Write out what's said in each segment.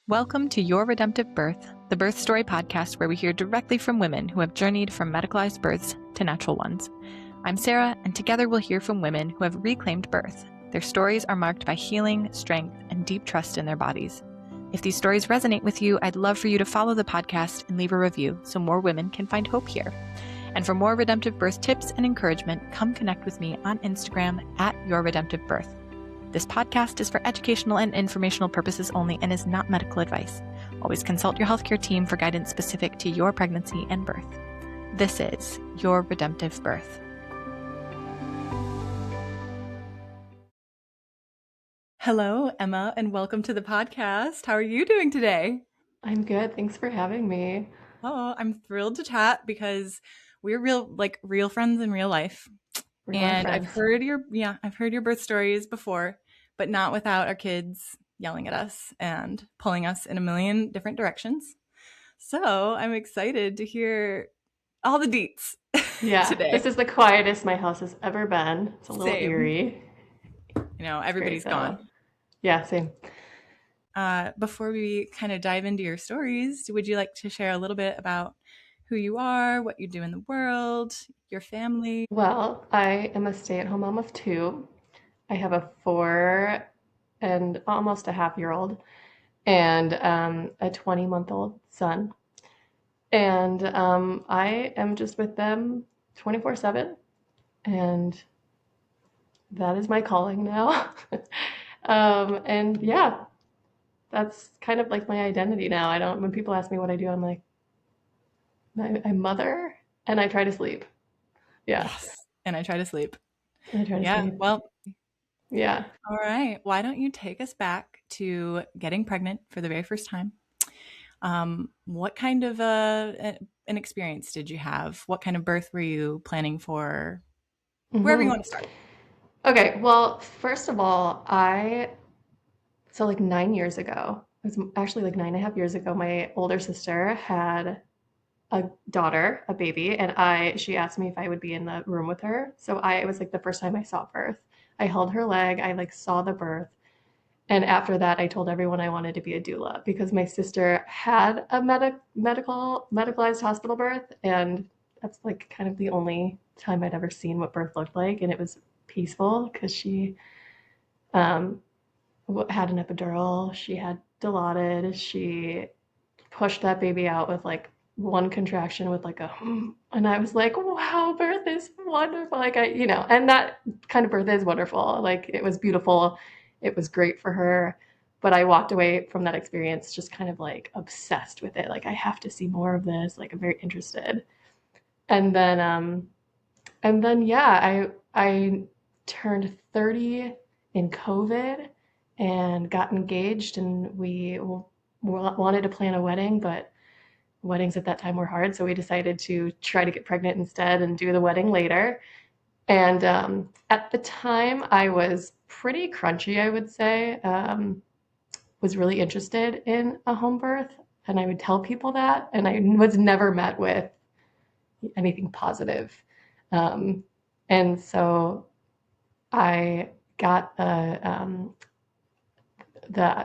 Welcome to Your Redemptive Birth, the birth story podcast where we hear directly from women who have journeyed from medicalized births to natural ones. I'm Sarah, and together we'll hear from women who have reclaimed birth. Their stories are marked by healing, strength, and deep trust in their bodies. If these stories resonate with you, I'd love for you to follow the podcast and leave a review so more women can find hope here. And for more redemptive birth tips and encouragement, come connect with me on Instagram at Your Redemptive Birth. This podcast is for educational and informational purposes only and is not medical advice. Always consult your healthcare team for guidance specific to your pregnancy and birth. This is Your Redemptive Birth. Hello, Emma, and welcome to the podcast. How are you doing today? I'm good. Thanks for having me. Oh, I'm thrilled to chat because we're real friends in real life. And I've heard your birth stories before, but not without our kids yelling at us and pulling us in a million different directions. So I'm excited to hear all the deets today. This is the quietest my house has ever been. It's a little Same. eerie. Everybody's gone. Yeah, same. Before we kind of dive into your stories, would you like to share a little bit about who you are, what you do in the world, your family? Well, I am a stay-at-home mom of two. I have a 4 and almost a half-year-old and a 20-month-old son. And I am just with them 24/7. And that is my calling now. And yeah, that's kind of like my identity now. When people ask me what I do, I'm like, I mother and I try to sleep. Yeah. Yes. And I try to sleep. Sleep. Well, yeah. All right. Why don't you take us back to getting pregnant for the very first time? What kind of an experience did you have? What kind of birth were you planning for? Wherever you want to start. Okay. Well, first of all, so like 9 years ago, it was actually like 9.5 years ago, my older sister had a daughter, a baby, and she asked me if I would be in the room with her. So it was like the first time I saw birth. I held her leg, I like saw the birth. And after that, I told everyone I wanted to be a doula because my sister had a medicalized hospital birth, and that's like kind of the only time I'd ever seen what birth looked like, and it was peaceful because she had an epidural, she had Dilaudid, she pushed that baby out with like one contraction with like and I was like, wow, birth is wonderful. And that kind of birth is wonderful. Like, it was beautiful. It was great for her. But I walked away from that experience just kind of like obsessed with it. Like, I have to see more of this. Like, I'm very interested. And then, yeah, I turned 30 in COVID and got engaged, and we wanted to plan a wedding, but weddings at that time were hard, so we decided to try to get pregnant instead and do the wedding later. And at the time, I was pretty crunchy, I would say. Was really interested in a home birth, and I would tell people that, and I was never met with anything positive. And so I got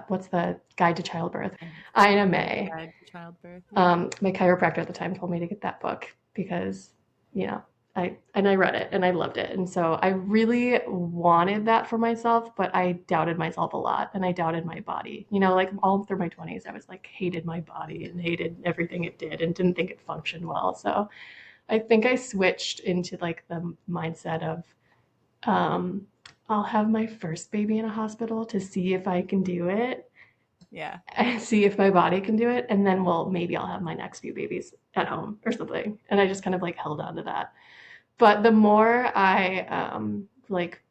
what's the Guide to Childbirth? INMA. Guide to Childbirth. My chiropractor at the time told me to get that book because, I read it and I loved it. And so I really wanted that for myself, but I doubted myself a lot and I doubted my body. Like all through my 20s, I was like, hated my body and hated everything it did and didn't think it functioned well. So I think I switched into like the mindset of, I'll have my first baby in a hospital to see if I can do it. Yeah. And see if my body can do it. And then, maybe I'll have my next few babies at home or something. And I just kind of like held on to that. But the more I like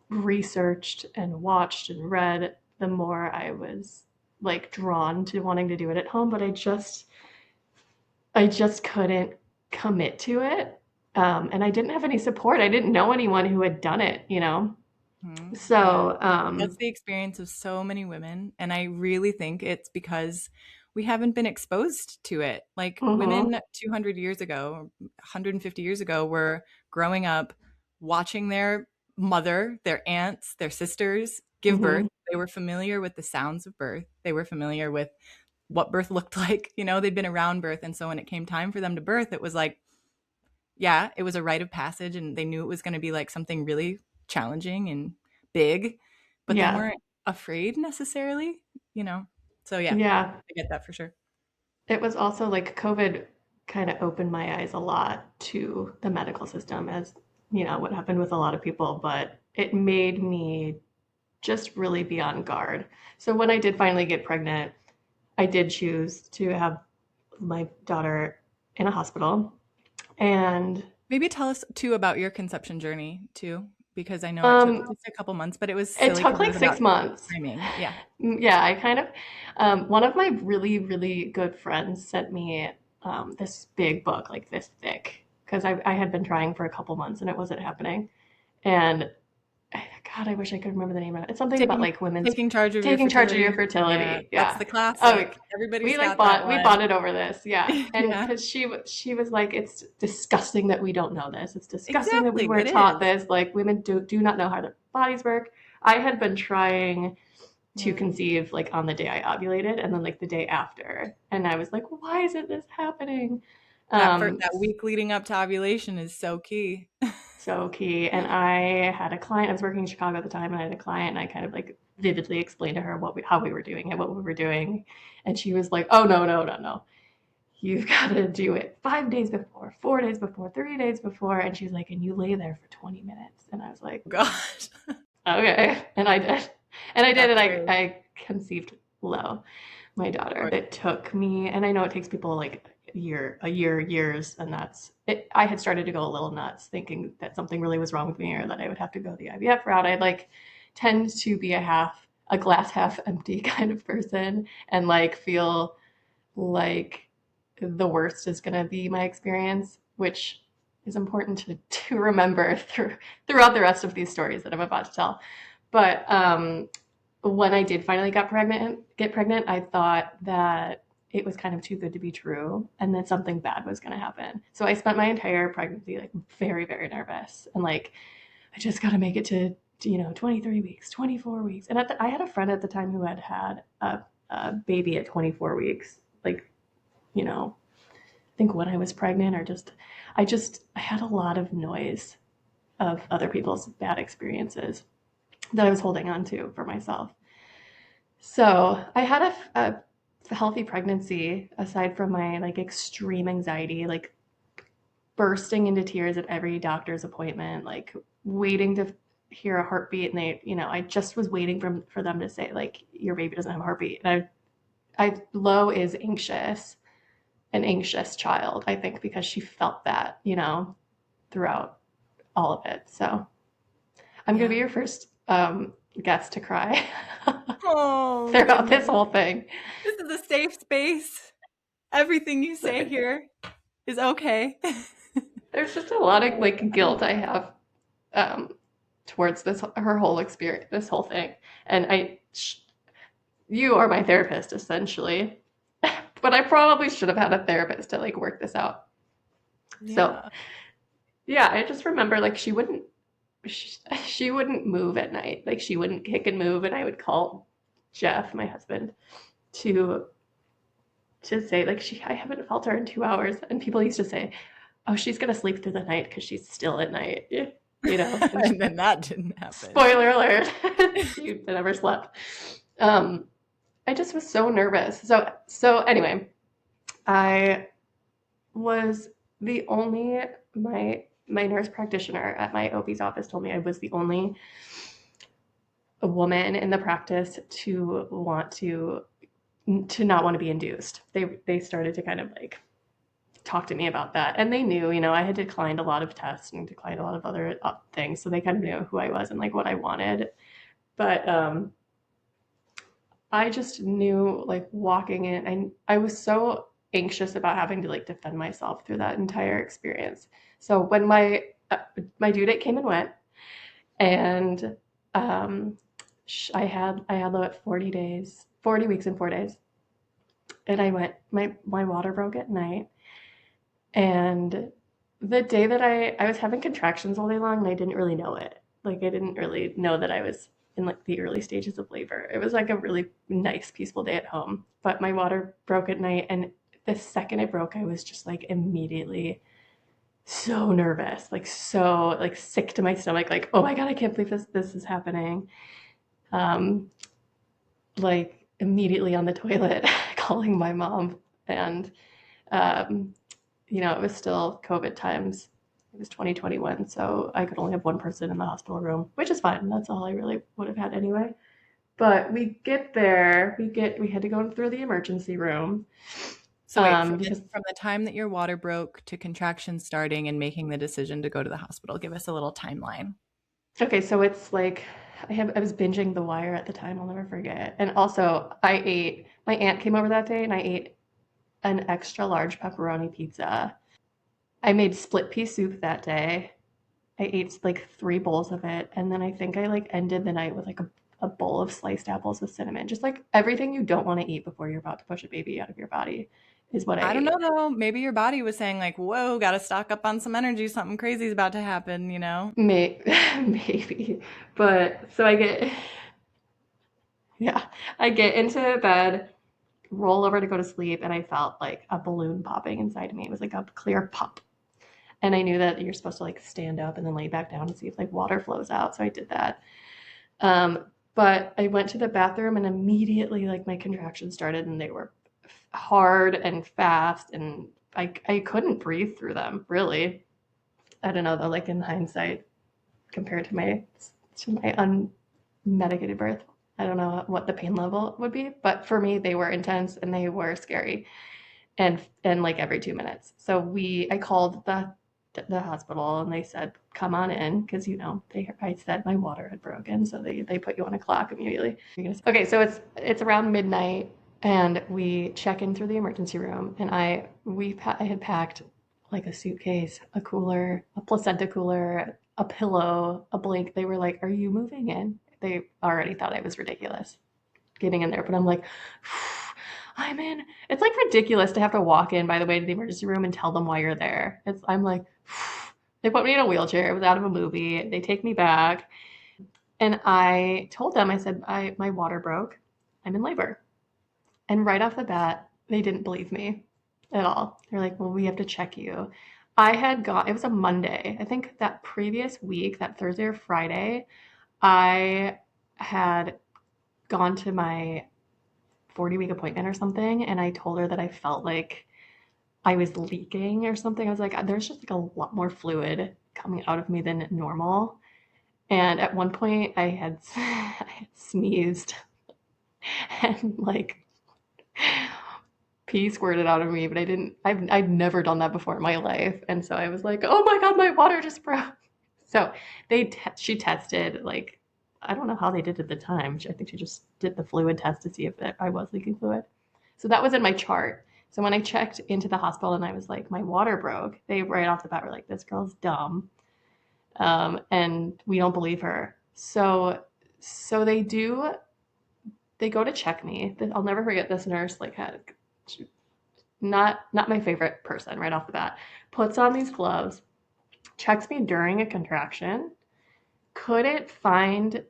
researched and watched and read, the more I was like drawn to wanting to do it at home. But I just couldn't commit to it. And I didn't have any support. I didn't know anyone who had done it, Mm-hmm. So that's the experience of so many women. And I really think it's because we haven't been exposed to it. Like women 200 years ago, 150 years ago were growing up watching their mother, their aunts, their sisters give birth. They were familiar with the sounds of birth. They were familiar with what birth looked like. They'd been around birth. And so when it came time for them to birth, it was like, yeah, it was a rite of passage, and they knew it was going to be like something really challenging and big, but they Yeah. weren't afraid necessarily. So yeah, Yeah. I get that for sure. It was also like COVID kind of opened my eyes a lot to the medical system, as what happened with a lot of people, but it made me just really be on guard. So when I did finally get pregnant, I did choose to have my daughter in a hospital. And Maybe tell us too about your conception journey too, because I know it took um, just a couple months, but it was it silly took because it like was about 6 months. timing. Yeah. Yeah, I kind of, one of my really, really good friends sent me this big book, like this thick, because I had been trying for a couple months and it wasn't happening. And God, I wish I could remember the name of it. It's something about Taking like women's taking charge of your taking charge of your fertility. Yeah, fertility. that's Yeah. the Oh, classic. Everybody's we like got that we one. bonded over this. Yeah. And Yeah, because she was like, it's disgusting that we don't know this. It's disgusting that we exactly. It weren't taught is. this. Like women do not know how their bodies work. I had been trying to Yeah. conceive like on the day I ovulated and then like the day after. And I was like, why isn't this happening? That week leading up to ovulation is so key. So key. And I had a client, I was working in Chicago at the time, and I had a client, and I kind of like vividly explained to her how we were doing it, what we were doing. And she was like, oh, no, no, no, no. You've got to do it 5 days before, 4 days before, 3 days before. And she's like, and you lay there for 20 minutes. And I was like, Gosh, okay. And I did. And I did. that's And brave. I conceived low, my daughter. It took me, and I know it takes people like years, and that's it. I had started to go a little nuts, thinking that something really was wrong with me, or that I would have to go the IVF route. I like tend to be a glass half empty kind of person, and like feel like the worst is going to be my experience, which is important to remember throughout the rest of these stories that I'm about to tell. But when I did finally get pregnant, I thought that it was kind of too good to be true, and that something bad was going to happen. So I spent my entire pregnancy like very, very nervous, and like I just got to make it to 23 weeks, 24 weeks. And I had a friend at the time who had a baby at 24 weeks, like I think when I was pregnant, or I had a lot of noise of other people's bad experiences that I was holding on to for myself. So I had a healthy pregnancy, aside from my like extreme anxiety, like bursting into tears at every doctor's appointment, like waiting to hear a heartbeat. And I just was waiting for them to say like, your baby doesn't have a heartbeat. And Lo is an anxious child, I think, because she felt that, throughout all of it. So I'm going to be your first guest to cry throughout this whole thing. This is a safe space. Everything you say here is okay. There's just a lot of like guilt I have towards her whole experience, this whole thing. And you are my therapist essentially, but I probably should have had a therapist to like work this out. Yeah. So yeah, I just remember like she wouldn't move at night. Like she wouldn't kick and move, and I would call Jeff, my husband, to say like I haven't felt her in 2 hours. And people used to say, oh, she's gonna sleep through the night because she's still at night. And then that didn't happen. Spoiler alert. She never slept. I just was so nervous. So anyway, I was the only my nurse practitioner at my OB's office told me I was the only woman in the practice to not want to be induced. They started to kind of like talk to me about that, and they knew, I had declined a lot of tests and declined a lot of other things, so they kind of knew who I was and like what I wanted. But I just knew, like, walking in, I was so anxious about having to like defend myself through that entire experience. So when my due date came and went, and I had Lo at 40 weeks and 4 days, and I went, my water broke at night, and the day that I was having contractions all day long, and I didn't really know it. Like I didn't really know that I was in like the early stages of labor. It was like a really nice, peaceful day at home. But my water broke at night, and the second it broke, I was just like immediately so nervous, like so like sick to my stomach, like, oh my God, I can't believe this is happening. Um, like immediately on the toilet calling my mom. And it was still COVID times. It was 2021, so I could only have one person in the hospital room, which is fine. That's all I really would have had anyway. But we get there, we had to go through the emergency room. So wait, from the time that your water broke to contractions starting and making the decision to go to the hospital, give us a little timeline. Okay, so it's like I was binging The Wire at the time. I'll never forget. And also, my aunt came over that day, and I ate an extra large pepperoni pizza. I made split pea soup that day. I ate like 3 bowls of it, and then I think I like ended the night with like a bowl of sliced apples with cinnamon. Just like everything you don't want to eat before you're about to push a baby out of your body is what I don't ate. know though. Maybe your body was saying like, "Whoa, got to stock up on some energy. Something crazy is about to happen." Maybe. But so I get into bed, roll over to go to sleep, and I felt like a balloon popping inside of me. It was like a clear pop. And I knew that you're supposed to like stand up and then lay back down and see if like water flows out. So I did that. But I went to the bathroom, and immediately like my contractions started, and they were hard and fast, and I couldn't breathe through them, really. I don't know though, like in hindsight, compared to my unmedicated birth, I don't know what the pain level would be, but for me they were intense and they were scary, and like every 2 minutes. So I called the hospital, and they said, come on in, because I said my water had broken, so they put you on a clock immediately. Okay, so it's around midnight, and we check in through the emergency room, and I had packed like a suitcase, a cooler, a placenta cooler, a pillow, a blanket. They were like, are you moving in? They already thought I was ridiculous getting in there, but I'm like, I'm in. It's like ridiculous to have to walk in, by the way, to the emergency room and tell them why you're there. I'm like, they put me in a wheelchair. It was out of a movie. They take me back. And I told them, I said, my water broke. I'm in labor. And right off the bat, they didn't believe me at all. They're like, well, we have to check you. It was a Monday. I think that previous week, that Thursday or Friday, I had gone to my 40-week appointment or something, and I told her that I felt like I was leaking or something. I was like, there's just like a lot more fluid coming out of me than normal. And at one point I had sneezed and like pee squirted out of me, but I've never done that before in my life. And so I was like, oh my God, my water just broke. So she tested, like, I don't know how they did it at the time. I think she just did the fluid test to see if I was leaking fluid. So that was in my chart. So when I checked into the hospital and I was like, my water broke, they right off the bat were like, this girl's dumb. And we don't believe her. So they go to check me. I'll never forget this nurse, like, not my favorite person right off the bat, puts on these gloves, checks me during a contraction, couldn't find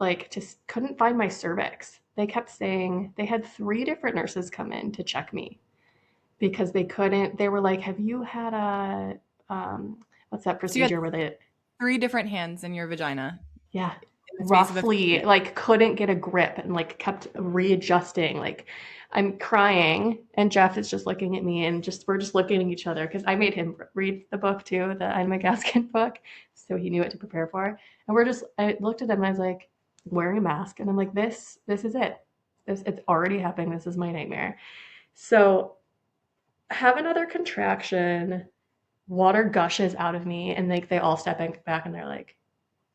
my cervix. They kept saying they had 3 different nurses come in to check me because they were like, have you had what's that procedure where they 3 different hands in your vagina? Yeah. Roughly, like, couldn't get a grip and like kept readjusting. Like, I'm crying, and Jeff is just looking at me, and we're just looking at each other because I made him read the book too, the I'm a Gaskin book, so he knew what to prepare for. And I looked at him and I was like, wearing a mask, and I'm like, this is it. It's already happening. This is my nightmare. So have another contraction, water gushes out of me, and like they all step back and they're like,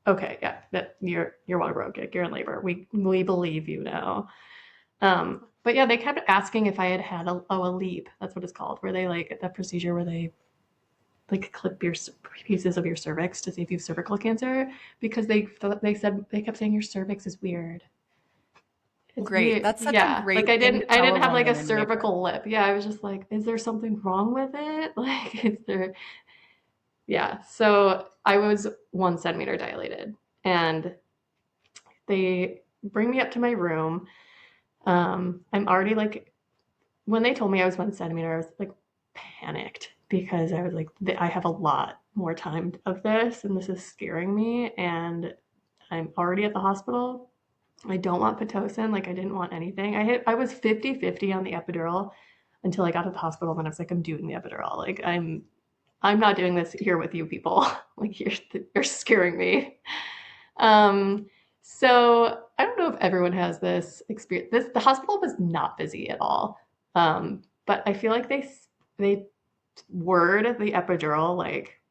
okay, yeah, that your water broke. You're in labor. We believe you now. But yeah, they kept asking if I had a leap. That's what it's called, where they like that procedure where they like clip your pieces of your cervix to see if you have cervical cancer, because they kept saying your cervix is weird. It's great. weird. That's such a great. Like I didn't have like a cervical lip. Yeah, I was just like, is there something wrong with it? Like, is there? Yeah. So I was 1 centimeter dilated, and They bring me up to my room. I'm already like, when they told me I was 1 centimeter, I was like panicked because I was like, I have a lot more time of this and this is scaring me. And I'm already at the hospital. I don't want Pitocin. Like I didn't want anything. I was 50-50 on the epidural until I got to the hospital. And then I was like, I'm doing the epidural. Like I'm not doing this here with you people. Like you're scaring me. Um, so I don't know if everyone has this experience. The hospital was not busy at all. But I feel like they word the epidural like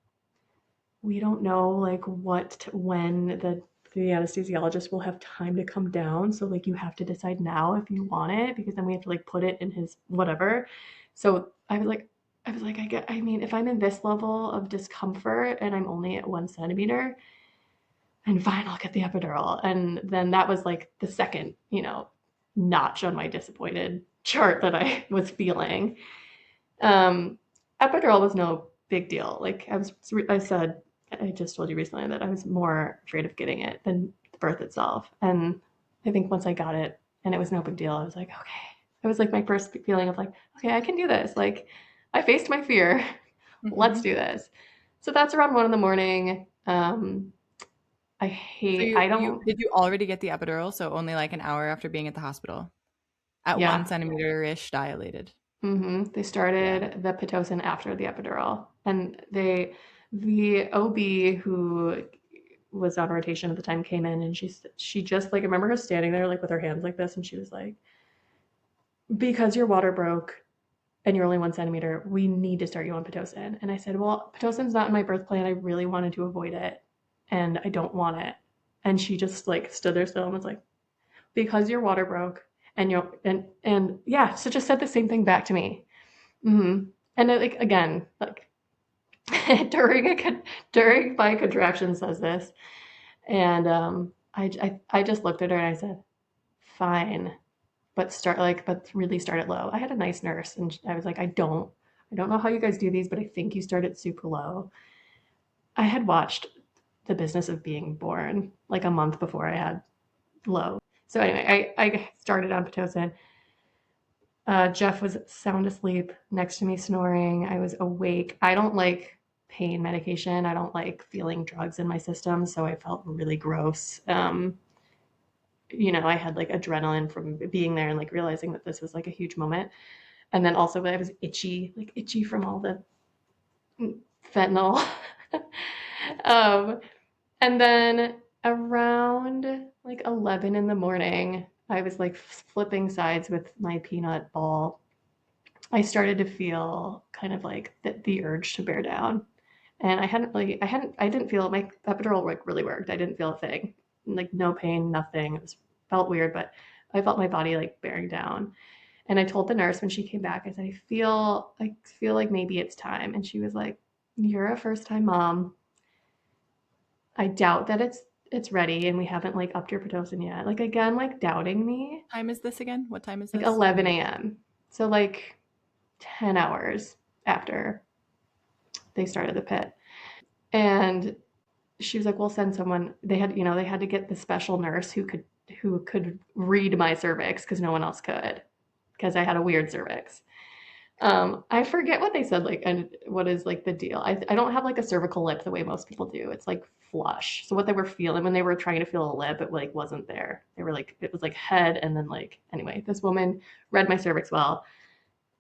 we don't know like when the anesthesiologist will have time to come down. So like you have to decide now if you want it because then we have to like put it in his whatever. So I was like, I mean, if I'm in this level of discomfort and I'm only at 1 centimeter, and fine, I'll get the epidural. And then that was like the second, notch on my disappointed chart that I was feeling. Um, Epidural was no big deal. Like I said, I just told you recently that I was more afraid of getting it than the birth itself. And I think once I got it and it was no big deal, I was like, okay. It was like my first feeling of like, okay, I can do this. Like I faced my fear. Let's do this. So that's around 1 in the morning. I don't, Did you already get the epidural? So only like an hour after being at the hospital at yeah. 1 centimeter-ish dilated. They started the Pitocin after the epidural, and the OB who was on rotation at the time came in, and she just like I remember her standing there like with her hands like this, and she was like, "Because your water broke and you're only 1 centimeter, we need to start you on Pitocin." And I said, "Well, Pitocin's not in my birth plan. I really wanted to avoid it, and I don't want it." And she just like stood there still and was like, "Because your water broke." And yeah, so just said the same thing back to me. And like again, like during my contraction says this, and I just looked at her and I said, "Fine, but really start it low." I had a nice nurse, and I was like, I don't know how you guys do these, but I think you start it super low. I had watched The Business of Being Born like a month before I had low. So anyway, I started on Pitocin. Jeff was sound asleep next to me snoring. I was awake. I don't like pain medication. I don't like feeling drugs in my system, so I felt really gross. I had like adrenaline from being there and like realizing that this was like a huge moment. And then also I was itchy from all the fentanyl. um, and then around like 11 in the morning, I was like flipping sides with my peanut ball. I started to feel kind of like the urge to bear down. And I didn't feel my epidural like really worked. I didn't feel a thing, like no pain, nothing. Felt weird, but I felt my body like bearing down. And I told the nurse when she came back, I said, I feel like maybe it's time. And she was like, "You're a first time mom. I doubt that it's ready and we haven't like upped your Pitocin yet." Like again, like doubting me. Time is this again? What time is Like this? 11 a.m. So like 10 hours after they started the pit. And she was like, "We'll send someone." They had to get the special nurse who could read my cervix because no one else could, because I had a weird cervix. I forget what they said, like, and what is like the deal. I don't have like a cervical lip the way most people do. It's like flush. So what they were feeling when they were trying to feel a lip, it like wasn't there. They were like, it was like head and then like, anyway, this woman read my cervix well.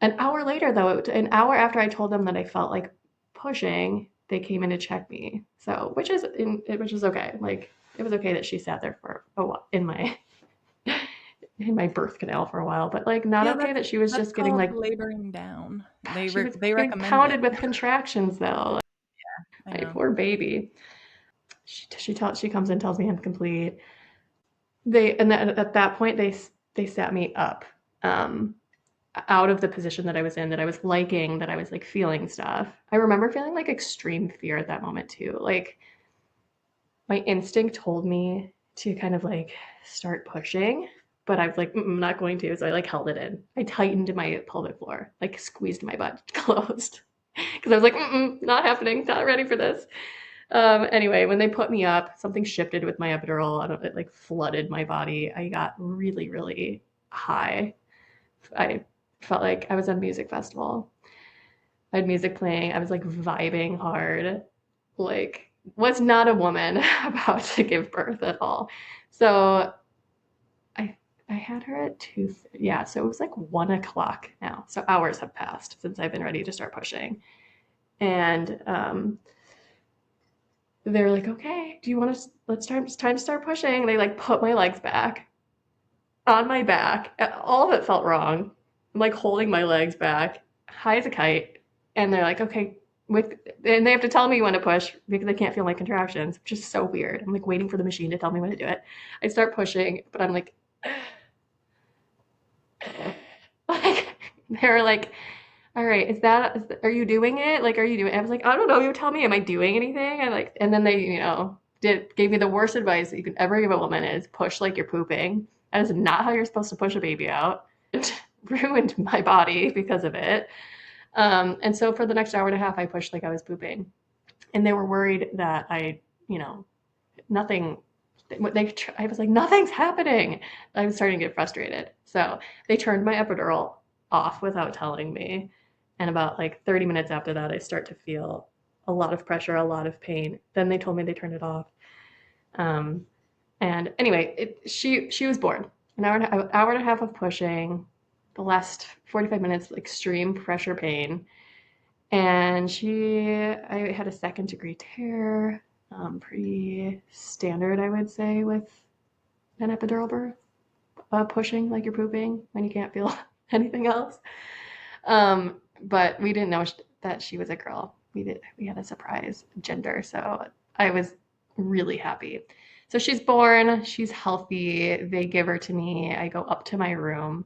An hour later, though, an hour after I told them that I felt like pushing, they came in to check me. So, which is okay. Like, it was okay that she sat there for a while in my birth canal for a while, but like not okay that she was just getting like laboring down. They she was they getting recommend pounded it. with contractions though. I My know. poor baby. She comes and tells me I'm complete. At that point they sat me up. Out of the position that I was in, that I was liking, that I was like feeling stuff. I remember feeling like extreme fear at that moment too. Like my instinct told me to kind of like start pushing, but I was like, I'm not going to. So I like held it in. I tightened my pelvic floor, like squeezed my butt closed because I was like, not happening, not ready for this. Anyway, when they put me up, something shifted with my epidural. It like flooded my body. I got really, really high. I felt like I was at a music festival. I had music playing. I was like vibing hard. Like, was not a woman about to give birth at all. So I had her at 2, yeah, so it was like 1 o'clock now. So hours have passed since I've been ready to start pushing. And they're like, okay, do you want to, it's time to start pushing. They like put my legs back on my back. All of it felt wrong. I'm like holding my legs back, high as a kite. And they're like, okay, and they have to tell me when to push because I can't feel my contractions, which is so weird. I'm like waiting for the machine to tell me when to do it. I start pushing, but I'm like, like they're like, all right, are you doing it? Like, are you doing it? I was like, I don't know. You tell me, am I doing anything? And then they, gave me the worst advice that you could ever give a woman is push like you're pooping. That is not how you're supposed to push a baby out. It ruined my body because of it. And so for the next hour and a half, I pushed like I was pooping. And they were worried that nothing, I was like, nothing's happening. I was starting to get frustrated. So they turned my epidural off without telling me. And about like 30 minutes after that, I start to feel a lot of pressure, a lot of pain. Then they told me they turned it off. And anyway, she was born. An hour and a half of pushing, the last 45 minutes, extreme pressure pain. And I had a 2nd-degree tear, pretty standard, I would say, with an epidural birth, pushing like you're pooping when you can't feel anything else. But we didn't know that she was a girl. We had a surprise gender, so I was really happy. So she's born, she's healthy. They give her to me. I go up to my room.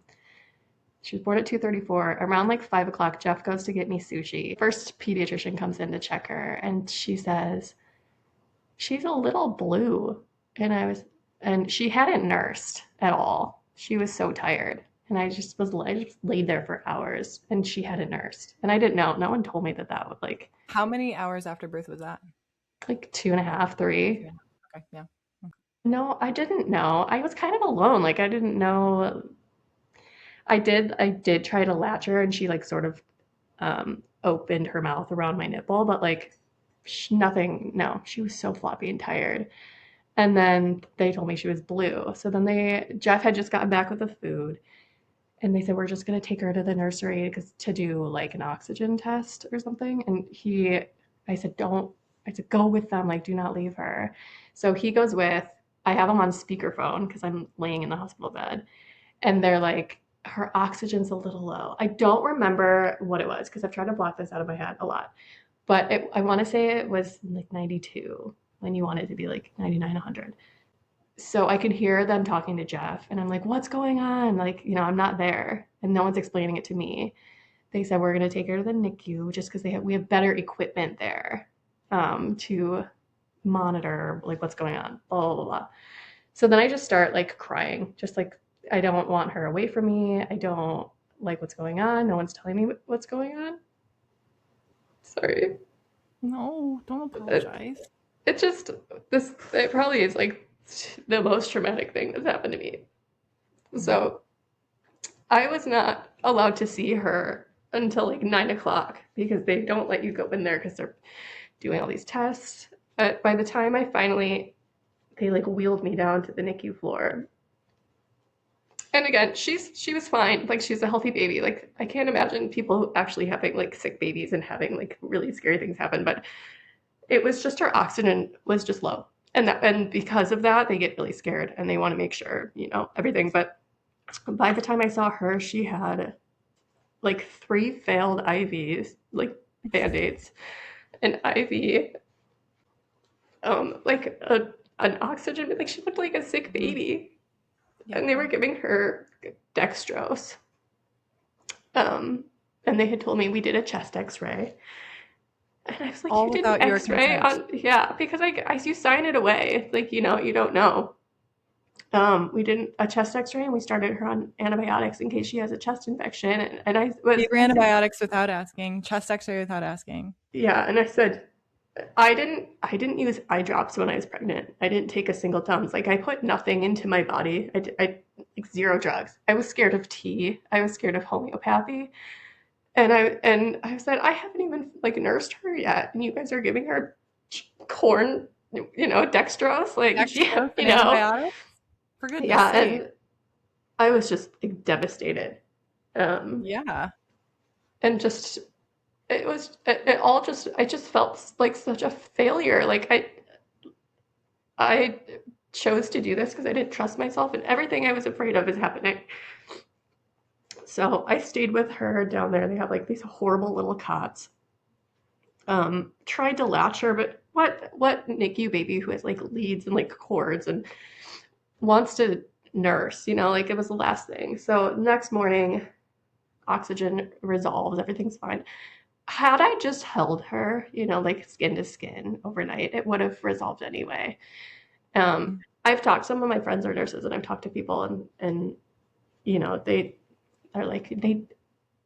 She was born at 2:34. Around like 5 o'clock, Jeff goes to get me sushi. First pediatrician comes in to check her, and she says, she's a little blue. And she hadn't nursed at all. She was so tired. And I just laid there for hours, and she hadn't nursed. And I didn't know. No one told me that would like. How many hours after birth was that? Like 2.5, 3. Okay, yeah. Okay. No, I didn't know. I was kind of alone. Like I didn't know. I did try to latch her, and she like sort of opened her mouth around my nipple, but like nothing. No, she was so floppy and tired. And then they told me she was blue. So then Jeff had just gotten back with the food, and they said, we're just going to take her to the nursery to do like an oxygen test or something. And I said, go with them. Like, do not leave her. So he goes I have him on speakerphone because I'm laying in the hospital bed. And they're like, her oxygen's a little low. I don't remember what it was because I've tried to block this out of my head a lot. But I want to say it was like 92 when you want it to be like 99, 100. So I could hear them talking to Jeff, and I'm like, what's going on? Like, I'm not there, and no one's explaining it to me. They said, we're going to take her to the NICU just because we have better equipment there to monitor like what's going on, blah, blah, blah, blah. So then I just start like crying, just like, I don't want her away from me. I don't like what's going on. No one's telling me what's going on. Sorry. No, don't apologize. It probably is like the most traumatic thing that's happened to me. So I was not allowed to see her until like 9 o'clock because they don't let you go in there because they're doing all these tests. But by the time they like wheeled me down to the NICU floor. And again, she was fine. Like, she's a healthy baby. Like, I can't imagine people actually having like sick babies and having like really scary things happen. But it was just her oxygen was just low. And because of that, they get really scared and they want to make sure, everything. But by the time I saw her, she had like 3 failed IVs, like Band-Aids, an IV, like an oxygen, like she looked like a sick baby. Yeah. And they were giving her dextrose. And they had told me we did a chest x-ray. And I was like, all you did an x-ray yeah, because you sign it away. Like, you don't know. We did a chest x-ray and we started her on antibiotics in case she has a chest infection. And I was... antibiotics without asking, chest x-ray without asking. Yeah, and I said, I didn't use eye drops when I was pregnant. I didn't take a single Tums. Like I put nothing into my body. Like zero drugs. I was scared of tea. I was scared of homeopathy. And I said, I haven't even like nursed her yet, and you guys are giving her corn, dextrose, like Dextrose and know, antibiotics? For goodness yeah, sake. and I was just like, devastated, um, Yeah. and just it all just I just felt like such a failure. Like I chose to do this because I didn't trust myself, and everything I was afraid of is happening. So I stayed with her down there. They have like these horrible little cots. Tried to latch her, but what NICU baby who has like leads and like cords and wants to nurse, like it was the last thing. So next morning, oxygen resolves, everything's fine. Had I just held her, like skin to skin overnight, it would have resolved anyway. I've talked, some of my friends are nurses, and I've talked to people, and they are like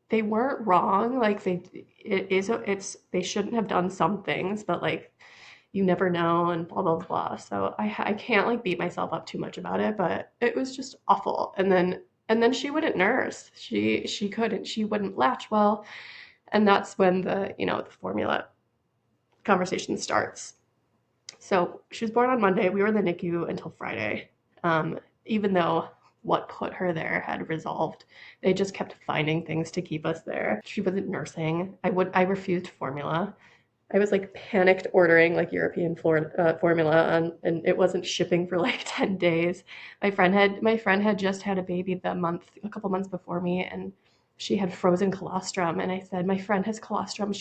they weren't wrong. Like they shouldn't have done some things, but like you never know, and blah blah blah. So I can't like beat myself up too much about it, but it was just awful. And then she wouldn't nurse. She wouldn't latch well, and that's when the formula conversation starts. So she was born on Monday. We were in the NICU until Friday. Even though what put her there had resolved, they just kept finding things to keep us there. She wasn't nursing. I refused formula. I was like panicked ordering like European formula, and it wasn't shipping for like 10 days. My friend had just had a baby a couple months before me, and she had frozen colostrum, and I said, my friend has colostrum.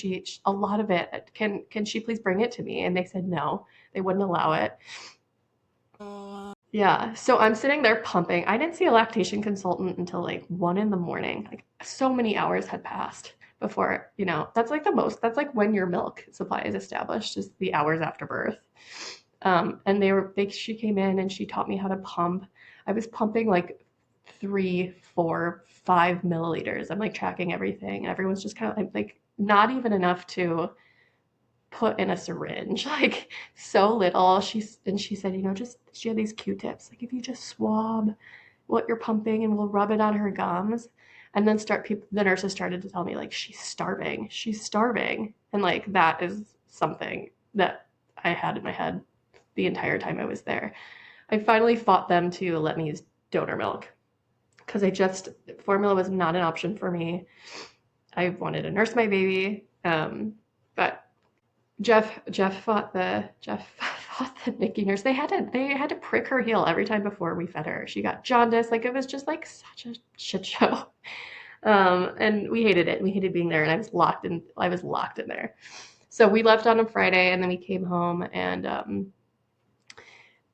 A lot of it. Can she please bring it to me? And they said no, they wouldn't allow it. Yeah, so I'm sitting there pumping. I didn't see a lactation consultant until like 1 in the morning. Like so many hours had passed before, that's like when your milk supply is established, is the hours after birth. And she came in and she taught me how to pump. I was pumping like 3, 4, 5 milliliters. I'm like tracking everything. Everyone's just kind of like not even enough to put in a syringe, like so little. She said, just she had these Q-tips, like if you just swab what you're pumping and we'll rub it on her gums. And then the nurses started to tell me like she's starving, and like that is something that I had in my head the entire time I was there. I finally fought them to let me use donor milk because formula was not an option for me. I wanted to nurse my baby, but Jeff fought the NICU nurse. They had to prick her heel every time before we fed her. She got jaundice. Like it was just like such a shit show. And we hated it. We hated being there, and I was locked in there. So we left on a Friday, and then we came home, and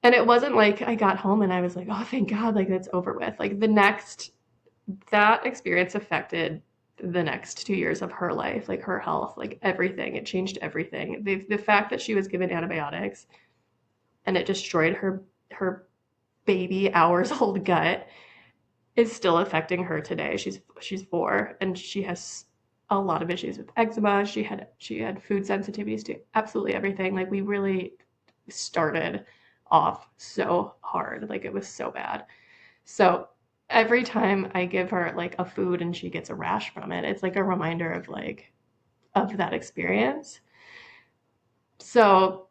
it wasn't like I got home and I was like, oh, thank God, like that's over with. Like that experience affected the next 2 years of her life, like her health, like everything. It changed everything. The fact that she was given antibiotics and it destroyed her baby hours old gut is still affecting her today. She's 4, and she has a lot of issues with eczema. She had food sensitivities to absolutely everything. Like we really started off so hard. Like it was so bad. So every time I give her like a food and she gets a rash from it, it's like a reminder of that experience. So,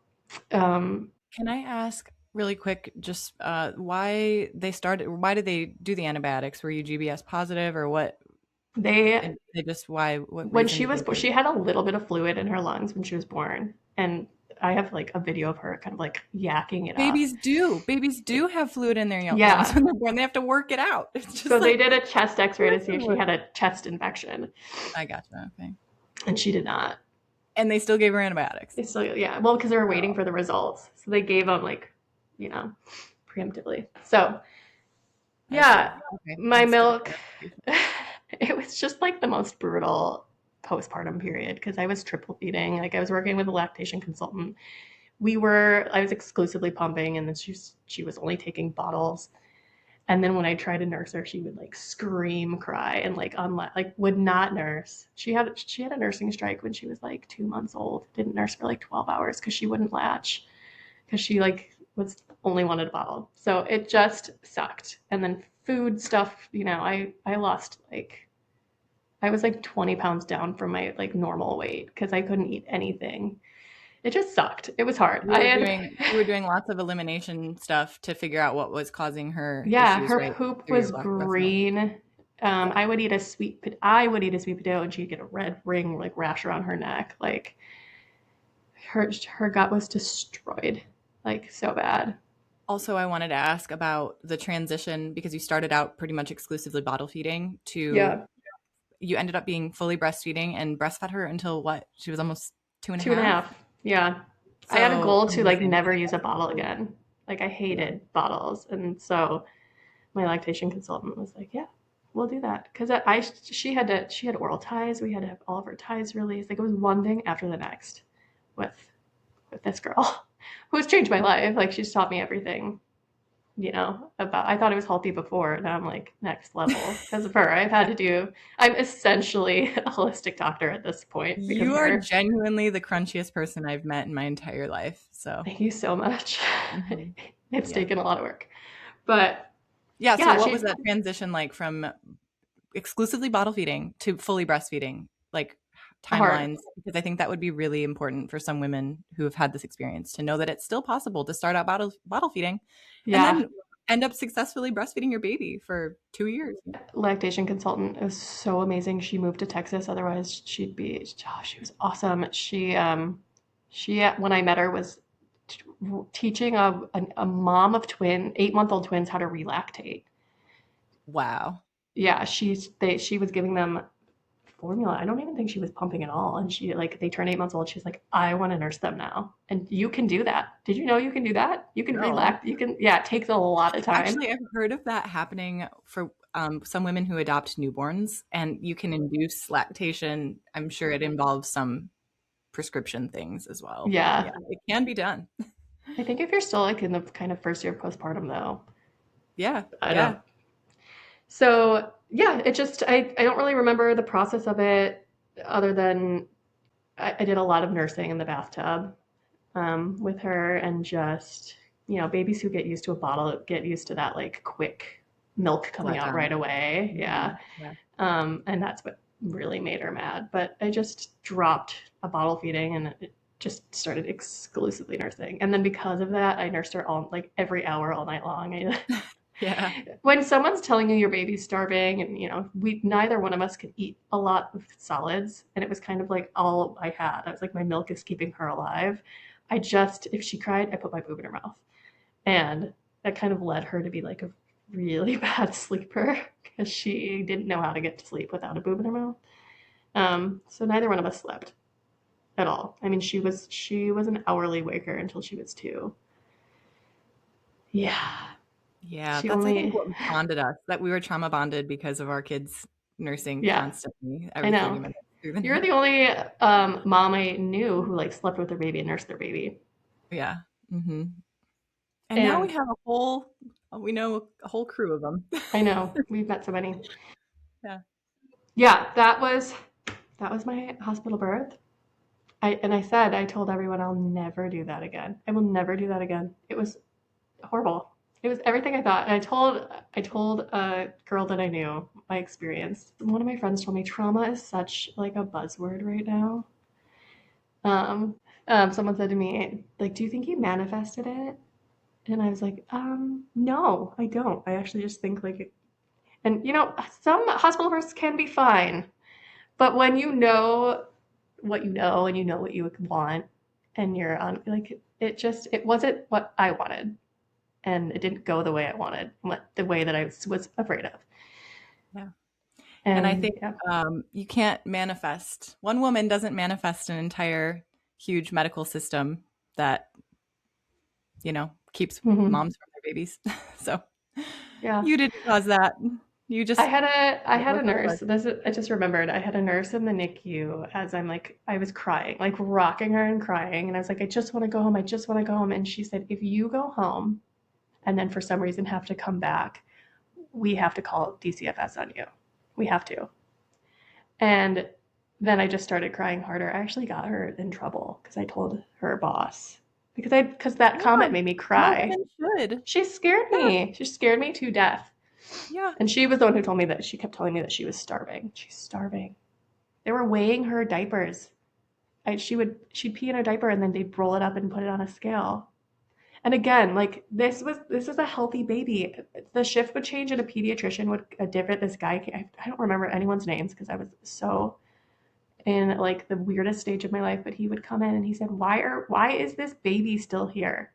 Can I ask really quick just why did they do the antibiotics? Were you GBS positive or what? they They just why what when reason she did was they do she had a little bit of fluid in her lungs when she was born, and I have like a video of her kind of like yakking it up. Babies do have fluid in their lungs Yeah. when they're born. They have to work it out. It's just So they like did a chest X-ray to see if she would. had a chest infection, I gotcha. Okay. and she did not. And they still gave her antibiotics. They still, yeah, well, because they were waiting Oh. for the results, so they gave them like, preemptively. So yeah, Okay. my That's good milk. clarification. It was just like the most brutal postpartum period because I was triple feeding. Like I was working with a lactation consultant. I was exclusively pumping, and then she was only taking bottles. And then when I tried to nurse her, she would like scream, cry, and like would not nurse. She had a nursing strike when she was like 2 months old. Didn't nurse for like 12 hours because she wouldn't latch, because she like was only wanted a bottle. So it just sucked. And then food stuff, I lost like, I was like 20 pounds down from my like normal weight because I couldn't eat anything. It just sucked. It was hard. You were doing lots of elimination stuff to figure out what was causing her Yeah, issues, her right? poop Through your was lack of breast milk. green. Yeah. I would eat a sweet potato and she'd get a red ring like rash around her neck. Like her gut was destroyed, like so bad. Also, I wanted to ask about the transition, because you started out pretty much exclusively bottle feeding to Yeah, you ended up being fully breastfeeding and breastfed her until what? She was almost two and a two and a half. half. Yeah, I had a So goal to like amazing. never use a bottle again. Like I Yeah. hated bottles, and so my lactation consultant was like, "Yeah, we'll do that." Because she had oral ties. We had to have all of her ties released. Like it was one thing after the next with this girl who's changed my life. Like she's taught me everything, about. I thought it was healthy before. Now I'm like next level because of her. I'm essentially a holistic doctor at this point because You of are her. genuinely the crunchiest person I've met in my entire life. So, Thank you so much. mhm. It's Yeah. taken a lot of work. But Yeah. So, yeah, what was that transition like from exclusively bottle feeding to fully breastfeeding? Like hard. timelines, because I think that would be really important for some women who have had this experience to know that it's still possible to start out bottle feeding and Yeah. then end up successfully breastfeeding your baby for 2 years. Lactation consultant. It was so amazing. She moved to Texas. Otherwise, she was awesome. She when I met her was teaching a mom of 8-month-old twins how to relactate. Wow. Yeah, she was giving them formula. I don't even think she was pumping at all. And they turn 8 months old. She's like, I want to nurse them now. And you can do that. Did you know you can do that? You can No. relax. Yeah, it takes a lot of time. Actually, I've heard of that happening for some women who adopt newborns, and you can induce lactation. I'm sure it involves some prescription things as well, but Yeah. yeah, it can be done. I think if you're still like in the kind of first year of postpartum though, Yeah, I yeah. don't. So yeah, I don't really remember the process of it other than I did a lot of nursing in the bathtub with her, and just, babies who get used to a bottle get used to that like quick milk coming out right Letdown. away. Mhm. Yeah. Yeah. And that's what really made her mad. But I just dropped a bottle feeding and it just started exclusively nursing. And then because of that, I nursed her all like every hour all night long. Yeah. When someone's telling you your baby's starving, and we neither one of us could eat a lot of solids, and it was kind of like all I had. I was like, my milk is keeping her alive. If she cried, I put my boob in her mouth. And that kind of led her to be like a really bad sleeper because she didn't know how to get to sleep without a boob in her mouth. So neither one of us slept at all. I mean, she was an hourly waker until she was 2. Yeah, Yeah, she that's I think only. what bonded us, that we were trauma bonded because of our kids nursing Yeah, constantly I every 30 know. minutes through the You're night. the only mom I knew who like slept with their baby and nursed their baby. Yeah. Hmm. And now And we know a whole crew of them. I know we've met so many. Yeah. Yeah, that was my hospital birth. I told everyone I'll never do that again. I will never do that again. It was horrible. It was everything I thought. And I told a girl that I knew my experience. One of my friends told me trauma is such like a buzzword right now. Um, Someone said to me, like, do you think you manifested it? And I was like, no, I don't. I actually just think like, and some hospital births can be fine, but when you know what you know and you know what you want, and you're on like it wasn't what I wanted, and it didn't go the way I wanted, the way that I was afraid of. Yeah. And I And think yeah. you can't manifest. One woman doesn't manifest an entire huge medical system that, keeps Hmm. moms from their babies. So Yeah. you didn't cause that. You I just had a I it had was a what it was. nurse. I just remembered. I had a nurse in the NICU as I was crying, like rocking her and crying, and I was like, I just want to go home. I just want to go home. And she said, if you go home and then for some reason have to come back, we have to call DCFS on you. We have to. And then I just started crying harder. I actually got her in trouble because I told her boss because that comment made me cry. Women should. She scared me. She scared me to death. Yeah. And she was the one who told me that she kept telling me that she was starving. She's starving. They were weighing her diapers. She'd pee in a diaper and then they'd roll it up and put it on a scale. And again, like this was a healthy baby. The shift would change and a pediatrician would this guy, I don't remember anyone's names because I was so in like the weirdest stage of my life, but he would come in and he said, why is this baby still here?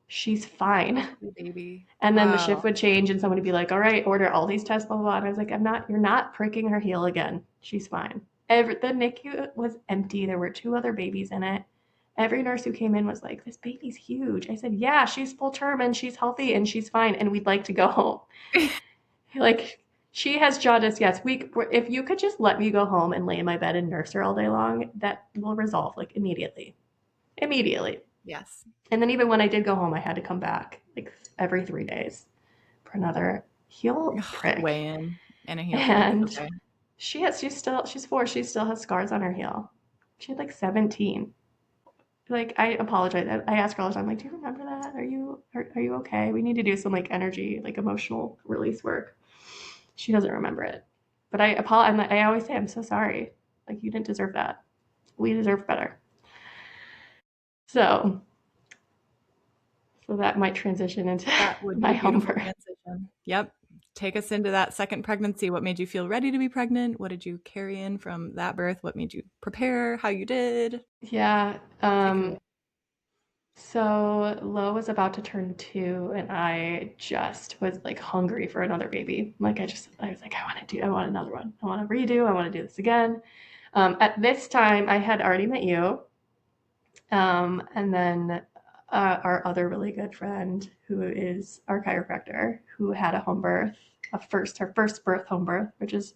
She's fine. Baby. And then the shift would change and someone would be like, all right, order all these tests, blah, blah, blah. And I was like, you're not pricking her heel again. She's fine. The NICU was empty. There were 2 other babies in it. Every nurse who came in was like, this baby's huge. I said, yeah, she's full term and she's healthy and she's fine. And we'd like to go home. Like, she has jaundice. Yes, if you could just let me go home and lay in my bed and nurse her all day long, that will resolve like immediately. Yes. And then even when I did go home, I had to come back like every 3 days for another heel prick. Weigh in and a heel and prick. Okay. She's 4. She still has scars on her heel. She had like 17. Like, I apologize. I ask her all the time, like, do you remember that? Are you okay? We need to do some like energy, like emotional release work. She doesn't remember it. But I apologize. I always say, I'm so sorry. Like, you didn't deserve that. We deserve better. So that might transition into my home birth. Transition. Yep. Take us into that second pregnancy. What made you feel ready to be pregnant? What did you carry in from that birth? What made you prepare? How you did? Yeah. So Lo was about to turn 2 and I just was like hungry for another baby. Like I was like, I want another one. I want to redo. I want to do this again. At this time I had already met you. And then our other really good friend who is our chiropractor who had a home birth, her first birth home birth, which is,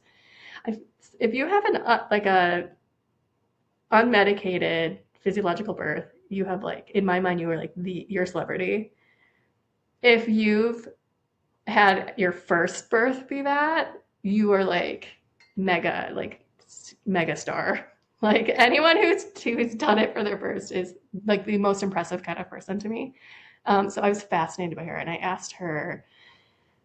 if you have a unmedicated physiological birth, you have like, in my mind, you were like your celebrity. If you've had your first birth be that, you are like mega star. Like anyone who's done it for their first is like the most impressive kind of person to me. So I was fascinated by her and I asked her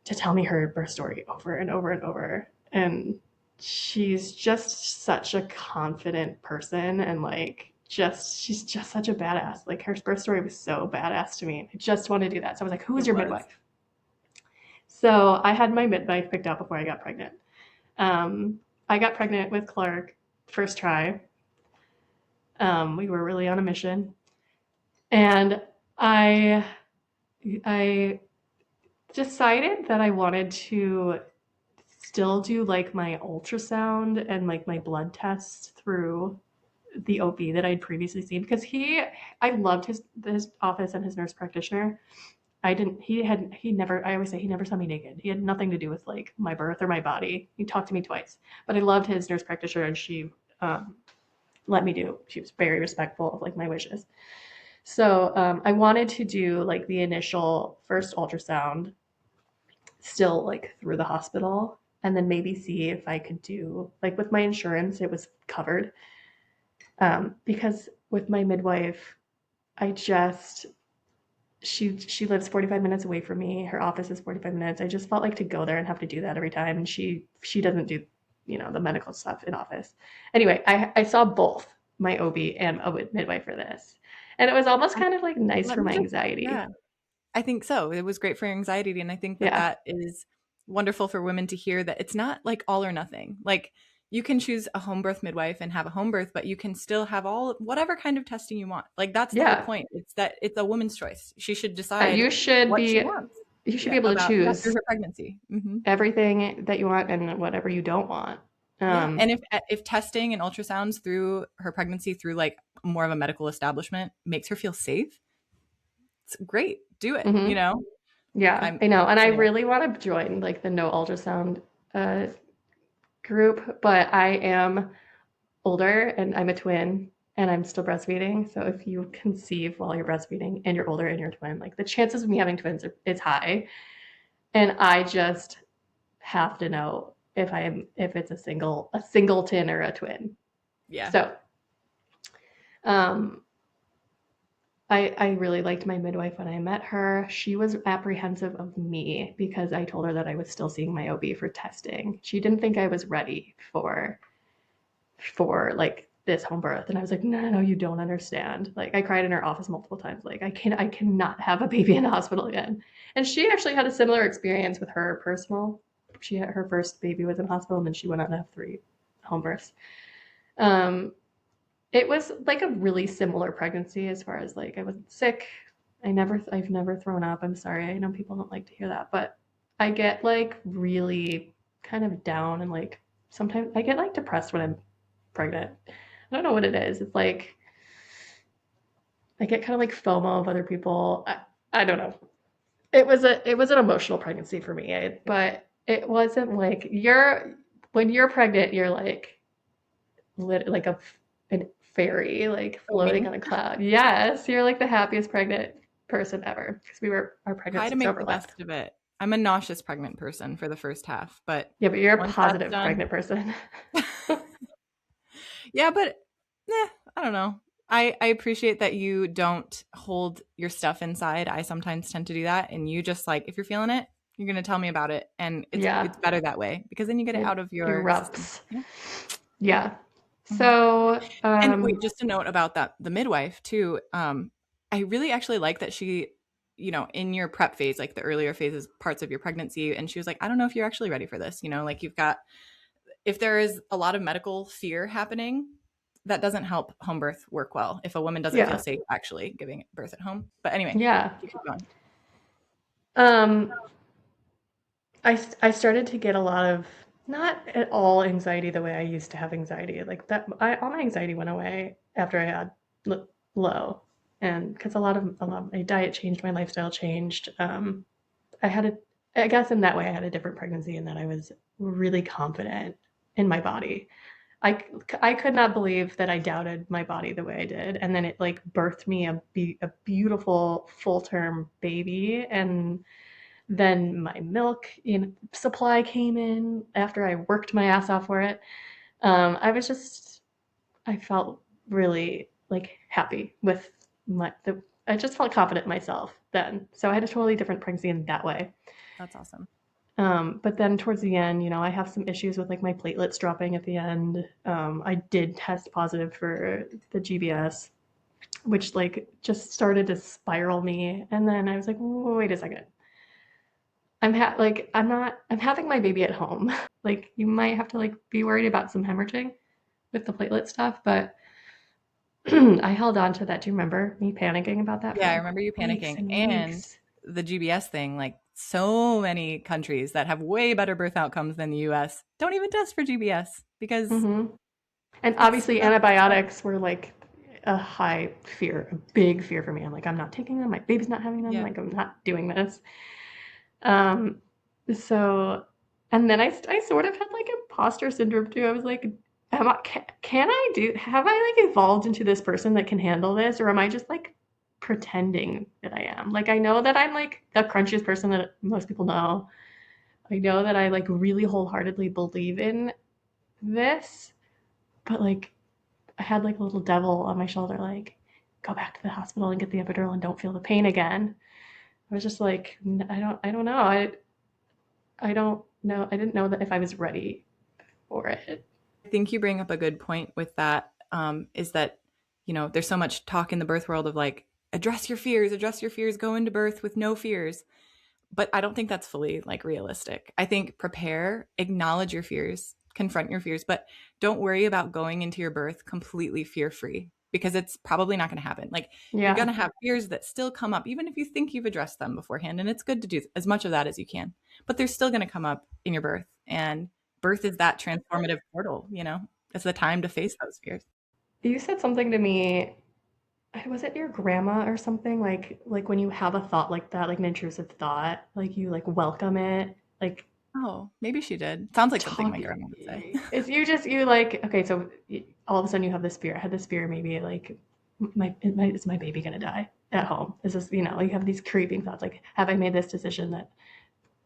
to tell me her birth story over and over and over. And she's just such a confident person and like she's just such a badass. Like her birth story was so badass to me. I just wanted to do that. So I was like, who is your midwife? So I had my midwife picked out before I got pregnant. I got pregnant with Clark first try. We were really on a mission. And I decided that I wanted to still do like my ultrasound and like my blood tests through the OB that I'd previously seen because I loved his office and his nurse practitioner. I always say he never saw me naked. He had nothing to do with like my birth or my body. He talked to me twice, but I loved his nurse practitioner and she let me do. She was very respectful of like my wishes. So I wanted to do like the initial first ultrasound still like through the hospital and then maybe see if I could do like with my insurance, it was covered. Because with my midwife, she lives 45 minutes away from me. Her office is 45 minutes. I just felt like to go there and have to do that every time. And she doesn't do, the medical stuff in office. Anyway, I saw both my OB and a midwife for this. And it was almost kind of like nice for my anxiety. Yeah, I think so. It was great for your anxiety. And I think that is wonderful for women to hear that it's not like all or nothing. Like you can choose a home birth midwife and have a home birth, but you can still have whatever kind of testing you want. Like that's the whole point. It's a woman's choice. She should decide what she wants. You should be able to choose through her pregnancy. Mm-hmm. Everything that you want and whatever you don't want. And if testing and ultrasounds through her pregnancy through like more of a medical establishment makes her feel safe, it's great. Do it. Mm-hmm. Yeah, I know. And I really want to join like the no ultrasound group, but I am older and I'm a twin and I'm still breastfeeding. So if you conceive while you're breastfeeding and you're older and you're a twin, like the chances of me having twins is high. And I just have to know if it's a singleton or a twin. Yeah. So, um, I really liked my midwife when I met her. She was apprehensive of me because I told her that I was still seeing my OB for testing. She didn't think I was ready for like this home birth, and I was like, no, you don't understand. Like, I cried in her office multiple times, like, I cannot have a baby in a hospital again. And she actually had a similar experience with her personal. She had her first baby was in hospital, and then she went on to have 3 home births. um it was like a really similar pregnancy as far as like I wasn't sick. I've never thrown up. I'm sorry, I know people don't like to hear that, but I get like really kind of down, and like sometimes I get like depressed when I'm pregnant. I don't know what it is. It's like I get kind of like FOMO of other people. I don't know. It was an emotional pregnancy for me, but it wasn't like when you're pregnant, you're like like a fairy, like floating Floating. on a cloud. Yes, you're like the happiest pregnant person ever because our Try to pregnancies make the overlapped. best of it. I'm a nauseous pregnant person for the first half, but Yeah, but you're a once that's positive done, pregnant person. yeah, but I don't know. I appreciate that you don't hold your stuff inside. I sometimes tend to do that, and you just like if you're feeling it, you're gonna tell me about it, and Yeah, it's better that way because then you get it it out of your system. erupts. Yeah. Yeah. Mhm. So, And wait, just a note about that, the midwife too. I really actually like that she, in your prep phase, like the earlier phases, parts of your pregnancy, and she was like, I don't know if you're actually ready for this. Like you've got, if there is a lot of medical fear happening, that doesn't help home birth work well if a woman doesn't feel yeah, safe actually giving birth at home. But anyway, yeah. you keep going. Um, I started to get a lot of not at all anxiety the way I used to have anxiety. Like that, all my anxiety went away after I had low, and because a lot of my diet changed, my lifestyle changed. I had a, I guess in that way, I had a different pregnancy in that I was really confident in my body. I, I could not believe that I doubted my body the way I did. And then it like birthed me a beautiful full term baby. And then my milk supply came in after I worked my ass off for it. I was just, I felt really like happy with I just felt confident in myself then. So I had a totally different pregnancy in that way. That's awesome. But then towards the end, I have some issues with like my platelets dropping at the end. I did test positive for the GBS, which like just started to spiral me. And then I was like, wait a second. I'm having my baby at home. Like you might have to like be worried about some hemorrhaging with the platelet stuff, but I held on to that. Do you remember me panicking about that for Yeah, I like remember you weeks panicking. and And weeks? the GBS thing, like so many countries that have way better birth outcomes than the US don't even test for GBS because Hmm. And it's obviously, not smart. antibiotics were like a high fear, a big fear for me. I'm like, I'm not taking them. My baby's not having them. Yeah. Like, I'm not doing this. Um, so, and then I sort of had like imposter syndrome too. I was like, can I have I like evolved into this person that can handle this? Or am I just like pretending that I am? Like, I know that I'm like the crunchiest person that most people know. I know that I like really wholeheartedly believe in this, but like, I had like a little devil on my shoulder, like, go back to the hospital and get the epidural and don't feel the pain again. I was just like, I don't know. I don't know. I didn't know that if I was ready for it. I think you bring up a good point with that. Is that, there's so much talk in the birth world of like, address your fears, go into birth with no fears. But I don't think that's fully like realistic. I think prepare, acknowledge your fears, confront your fears, but don't worry about going into your birth completely fear free because it's probably not going to happen. Like you're going Yeah. to have fears that still come up, even if you think you've addressed them beforehand. And it's good to do as much of that as you can, but they're still going to come up in your birth. And birth is that transformative portal, it's the time to face those fears. You said something to me. Was it your grandma or something? Like when you have a thought like that, like an intrusive thought, like you like welcome it, like Oh, maybe she did. Sounds like something my talk. grandma would say. Is you like okay? So all of a sudden you have this fear. I had this fear maybe like is my baby gonna die at home? Is this you have these creeping thoughts like have I made this decision that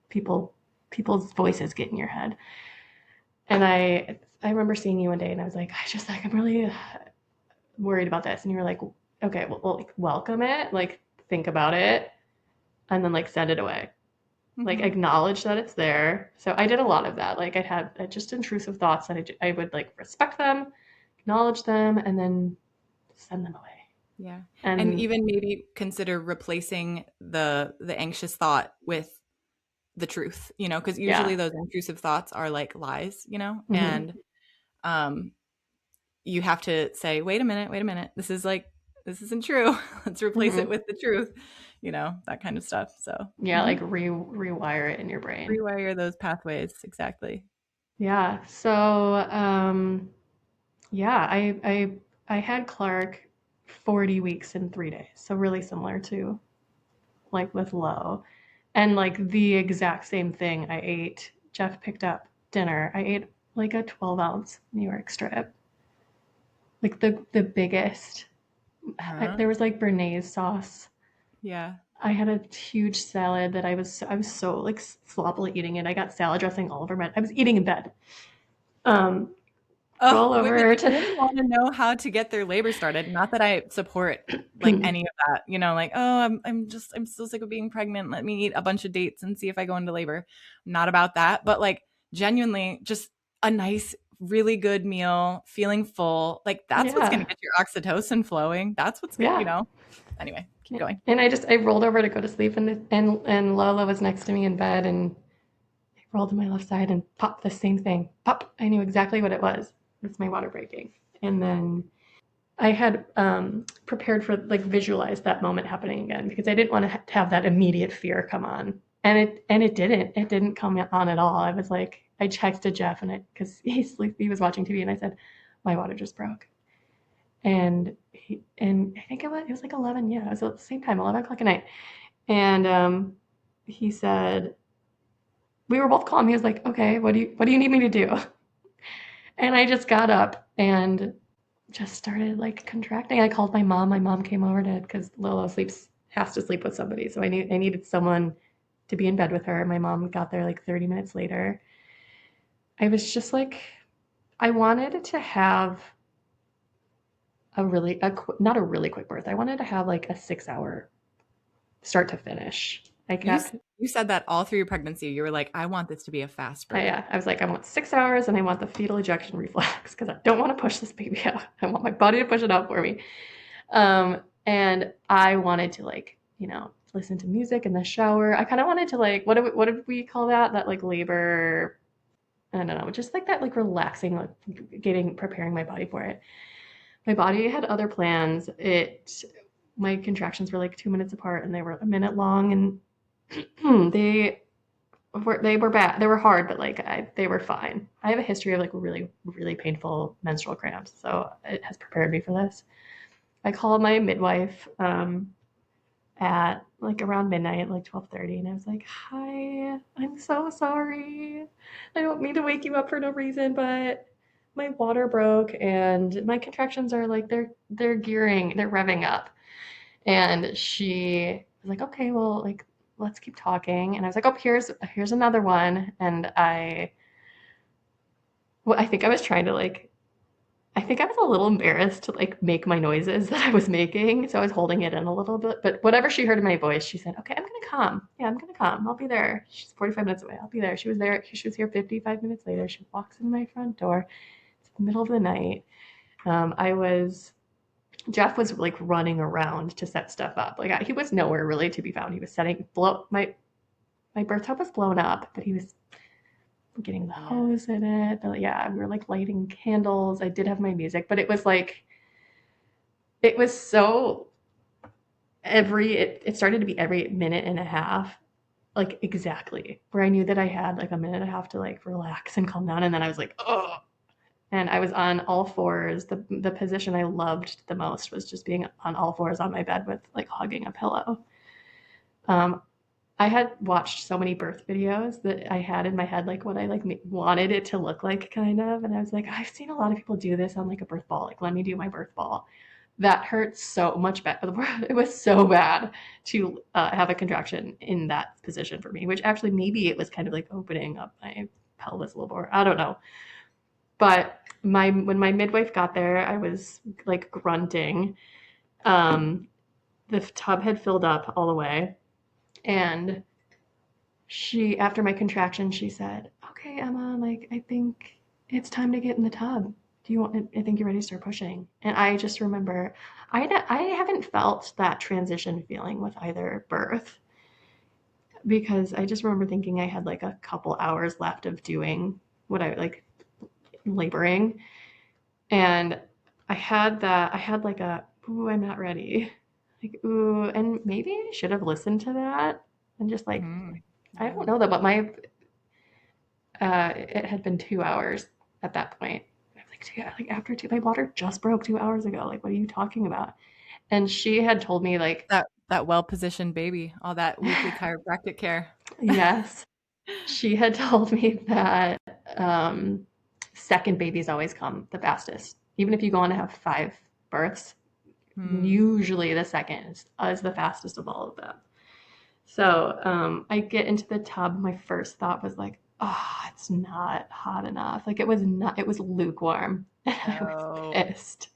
people people's voices get in your head. And I remember seeing you one day and I was like, I'm really worried about this. And you were like, okay, well like welcome it, like think about it, and then like send it away. Like acknowledge that it's there. So I did a lot of that. Like I'd have just intrusive thoughts and I would like respect them, acknowledge them, and then send them away. Yeah. And And even maybe consider replacing the anxious thought with the truth, you know, because usually yeah. those intrusive thoughts are like lies, you know, Mm-hmm. and you have to say, wait a minute, this isn't true. Let's replace it Mm-hmm. with the truth, you know, that kind of stuff. So Yeah, like rewire it in your brain. rewire those pathways. Exactly. Yeah. So yeah, I had Clark 40 weeks in 3 days. So really similar to like with Low. And like the exact same thing I ate. Jeff picked up dinner. I ate like a 12-ounce New York strip. Like the biggest. Uh-huh. There was like béarnaise sauce. Yeah. I had a huge salad that I was so like sloppily eating it. I got salad dressing all over my. I was eating in bed. Um, Oh, roll women, over if to. women want to know how to get their labor started, not that I support like any of that, you know, like, oh, I'm so sick of being pregnant. Let me eat a bunch of dates and see if I go into labor. Not about that, but like genuinely just a nice, really good meal, feeling full. Like that's what's going to Yeah, get your oxytocin flowing. That's what's good, you yeah. know. Anyway, keep going. And I rolled over to go to sleep, and Lola was next to me in bed, and I rolled to my left side and pop, the same thing. Pop. I knew exactly what it was. It's my water breaking. And then I had prepared for like visualize that moment happening again because I didn't want to have that immediate fear come on. And it didn't come on at all. I was like, I texted Jeff and because he was watching TV and I said, my water just broke. And I think it was like 11. Yeah, it was at the same time, 11 o'clock at night. And he said, we were both calm. He was like, okay, what do you need me to do? And I just got up and just started like contracting. I called my mom. My mom came over to because Lolo has to sleep with somebody. So I needed someone to be in bed with her. My mom got there like 30 minutes later. I was just like, I wanted to have not a really quick birth. I wanted to have like a 6 hour start to finish. I You kept you said that all through your pregnancy. You were like, I want this to be a fast birth. I was like, I want 6 hours and I want the fetal ejection reflex because I don't want to push this baby out. I want my body to push it out for me. And I wanted to like, listen to music in the shower. I kind of wanted to like, what did we call that? That like labor, I don't know, just like that, like relaxing, like preparing my body for it. My body had other plans. My contractions were like 2 minutes apart and they were a minute long and they were bad. They were hard, but like they were fine. I have a history of like really, really painful menstrual cramps, so it has prepared me for this. I called my midwife at like around midnight, like 12:30, and I was like, "Hi, I'm so sorry. I don't mean to wake you up for no reason, but my water broke and my contractions are like they're gearing, they're revving up." And she was like, "Okay, well, like let's keep talking." And I was like, "Oh, here's another one." And I think I was trying to like I think I was a little embarrassed to like make my noises that I was making, so I was holding it in a little bit. But whatever she heard in my voice, she said, "Okay, I'm gonna come. Yeah, I'm gonna come. I'll be there." She's 45 minutes away. I'll be there. She was there. She was here 55 minutes later. She walks in my front door. It's the middle of the night. I was Jeff was like running around to set stuff up. Like he was nowhere really to be found. He was setting blow my birth tub was blown up, but he was getting the hose in it. Yeah, we were like lighting candles. I did have my music, but it was like it was so it started to be every minute and a half, like exactly where I knew that I had like a minute and a half to like relax and calm down, and then I was like, oh. And I was on all fours. The position I loved the most was just being on all fours on my bed with like hugging a pillow. Um, I had watched so many birth videos that I had in my head like what I like wanted it to look like kind of, and I was like, I've seen a lot of people do this on like a birth ball. Like let me do my birth ball. that hurt so much bad. It was so bad to have a contraction in that position for me, which actually maybe it was kind of like opening up my pelvis a little more. I don't know. But when my midwife got there, I was like grunting. The tub had filled up all the way, and she, after my contraction, she said, "Okay, Emma, like I think it's time to get in the tub. Do you want? I think you're ready to start pushing." And I just remember, I haven't felt that transition feeling with either birth, because I just remember thinking I had like a couple hours left of doing what I like laboring, and I had like a, ooh, I'm not ready, like, ooh, and maybe I should have listened to that and just like, I don't know though, but my it had been 2 hours at that point. I was like, yeah, like after two, my water just broke 2 hours ago. Like, what are you talking about? And she had told me like, That well-positioned baby, all that weekly chiropractic care. yes, she had told me that second babies always come the fastest. Even if you go on to have 5 births, usually the second is the fastest of all of them. So I get into the tub. My first thought was like, oh, it's not hot enough. Like it was not, it was lukewarm. And I was pissed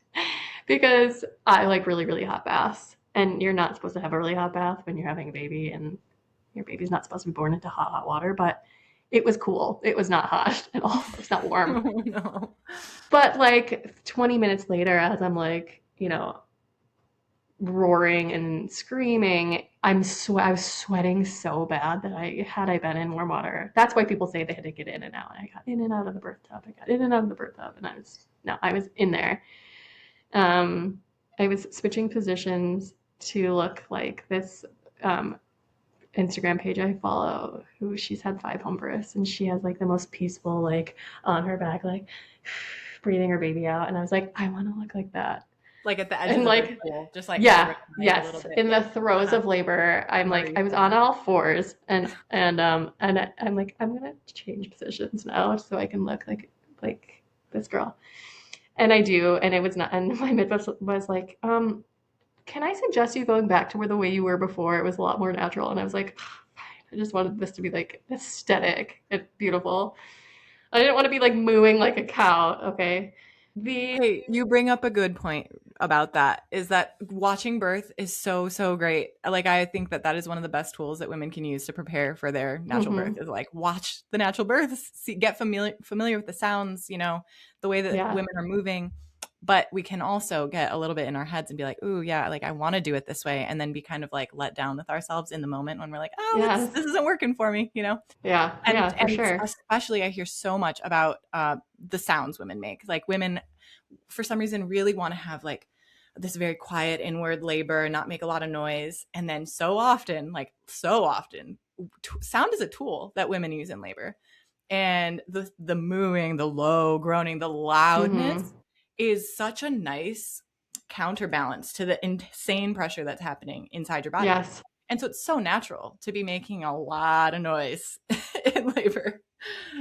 because I like really, really hot baths. And you're not supposed to have a really hot bath when you're having a baby, and your baby's not supposed to be born into hot, hot water. But it was cool. It was not hot at all. It was not warm. Oh, no. But like 20 minutes later, as I'm like, roaring and screaming, I was sweating so bad that had I been in warm water. That's why people say they had to get in and out. And I got in and out of the birth tub. I got in and out of the birth tub, and I was in there. I was switching positions to look like this Instagram page I follow, who she's had 5 home births, and she has like the most peaceful, like on her back, like breathing her baby out. And I was like, I want to look like that. Like at the edge And of the like, birth pool, just like yeah, a little yes, bit. in the throes of labor, I'm like, I was on all fours, and I'm like, I'm gonna change positions now so I can look like this girl, and I do, and it was not, and my midwife was like, can I suggest you going back to where the way you were before? It was a lot more natural, and I was like, fine. I just wanted this to be like aesthetic and beautiful. I didn't want to be like mooing like a cow. Okay. Hey, you bring up a good point about that, is that watching birth is so, so great. Like, I think that is one of the best tools that women can use to prepare for their natural birth, is like watch the natural births, get familiar with the sounds, the way that Yeah. women are moving. But we can also get a little bit in our heads and be like, ooh, yeah, like I want to do it this way. And then be kind of like let down with ourselves in the moment when we're like, oh, Yes. this isn't working for me, Yeah, for And sure. especially I hear so much about the sounds women make. Like women, for some reason, really want to have like this very quiet inward labor and not make a lot of noise. And then so often, sound is a tool that women use in labor. And the mooing, the low groaning, the loudness is such a nice counterbalance to the insane pressure that's happening inside your body. Yes. And so it's so natural to be making a lot of noise in labor.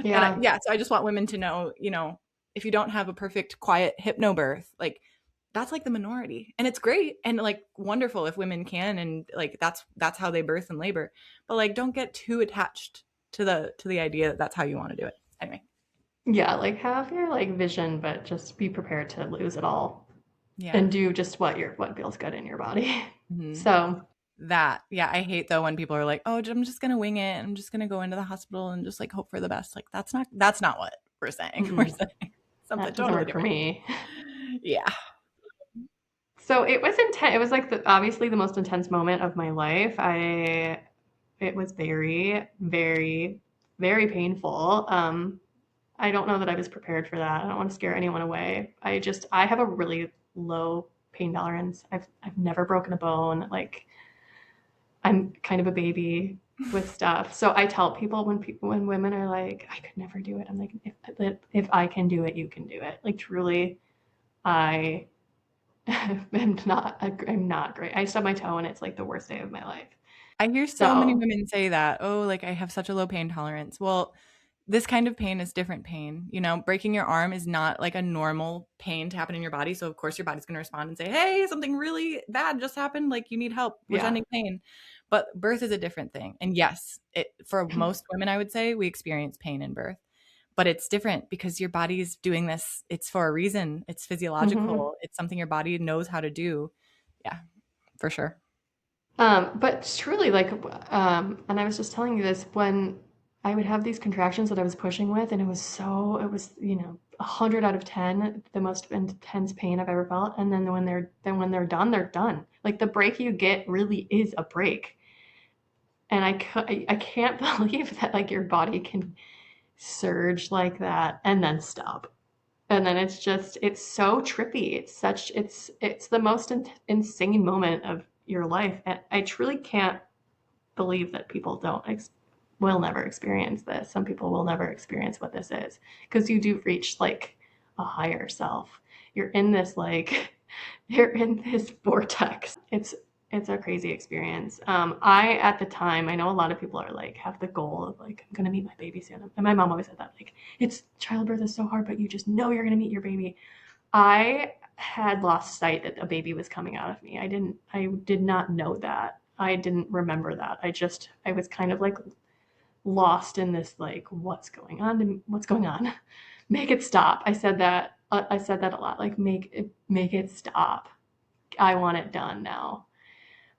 Yeah. And so I just want women to know, if you don't have a perfect, quiet hypnobirth, like that's like the minority. And it's great and like wonderful if women can, and like that's how they birth and labor. But like don't get too attached to the idea that that's how you want to do it. Anyway. Yeah, like have your like vision, but just be prepared to lose it all. Yeah. And do just what feels good in your body. So I hate though when people are like, oh, I'm just gonna wing it, I'm just gonna go into the hospital and just like hope for the best. Like that's not what we're saying. We're saying something that doesn't totally work different for me. Yeah. So it was intense. It was like obviously the most intense moment of my life. It was very, very, very painful. I don't know that I was prepared for that. I don't want to scare anyone away. I have a really low pain tolerance. I've never broken a bone. Like I'm kind of a baby with stuff. So I tell people when women are like, I could never do it. I'm like, if I can do it, you can do it. Like truly, I am not. I'm not great. I stub my toe and it's like the worst day of my life. I hear so many women say that. Oh, like I have such a low pain tolerance. Well, this kind of pain is different pain. You know, breaking your arm is not like a normal pain to happen in your body. So of course your body's going to respond and say, hey, something really bad just happened. Like you need help. We're Yeah. sending pain. But birth is a different thing. And yes, for most women, I would say we experience pain in birth, but it's different because your body's doing this. It's for a reason. It's physiological. It's something your body knows how to do. Yeah, for sure. But truly, like, and I was just telling you this when I would have these contractions that I was pushing with, and it was, 100 out of 10, the most intense pain I've ever felt. And then when they're done, they're done. Like the break you get really is a break. And I can't believe that like your body can surge like that and then stop. And then it's so trippy. It's the most insane moment of your life. And I truly can't believe that people will never experience this. Some people will never experience what this is because you do reach like a higher self. You're in this like you're in this vortex. It's a crazy experience. At the time, I know a lot of people are like have the goal of like I'm gonna meet my baby soon, and my mom always said that like it's childbirth is so hard, but you just know you're gonna meet your baby. I had lost sight that a baby was coming out of me. I did not know that. I didn't remember that. I was kind of like lost in this like what's going on? What's going on? Make it stop. I said that a lot. Like make it stop. I want it done now.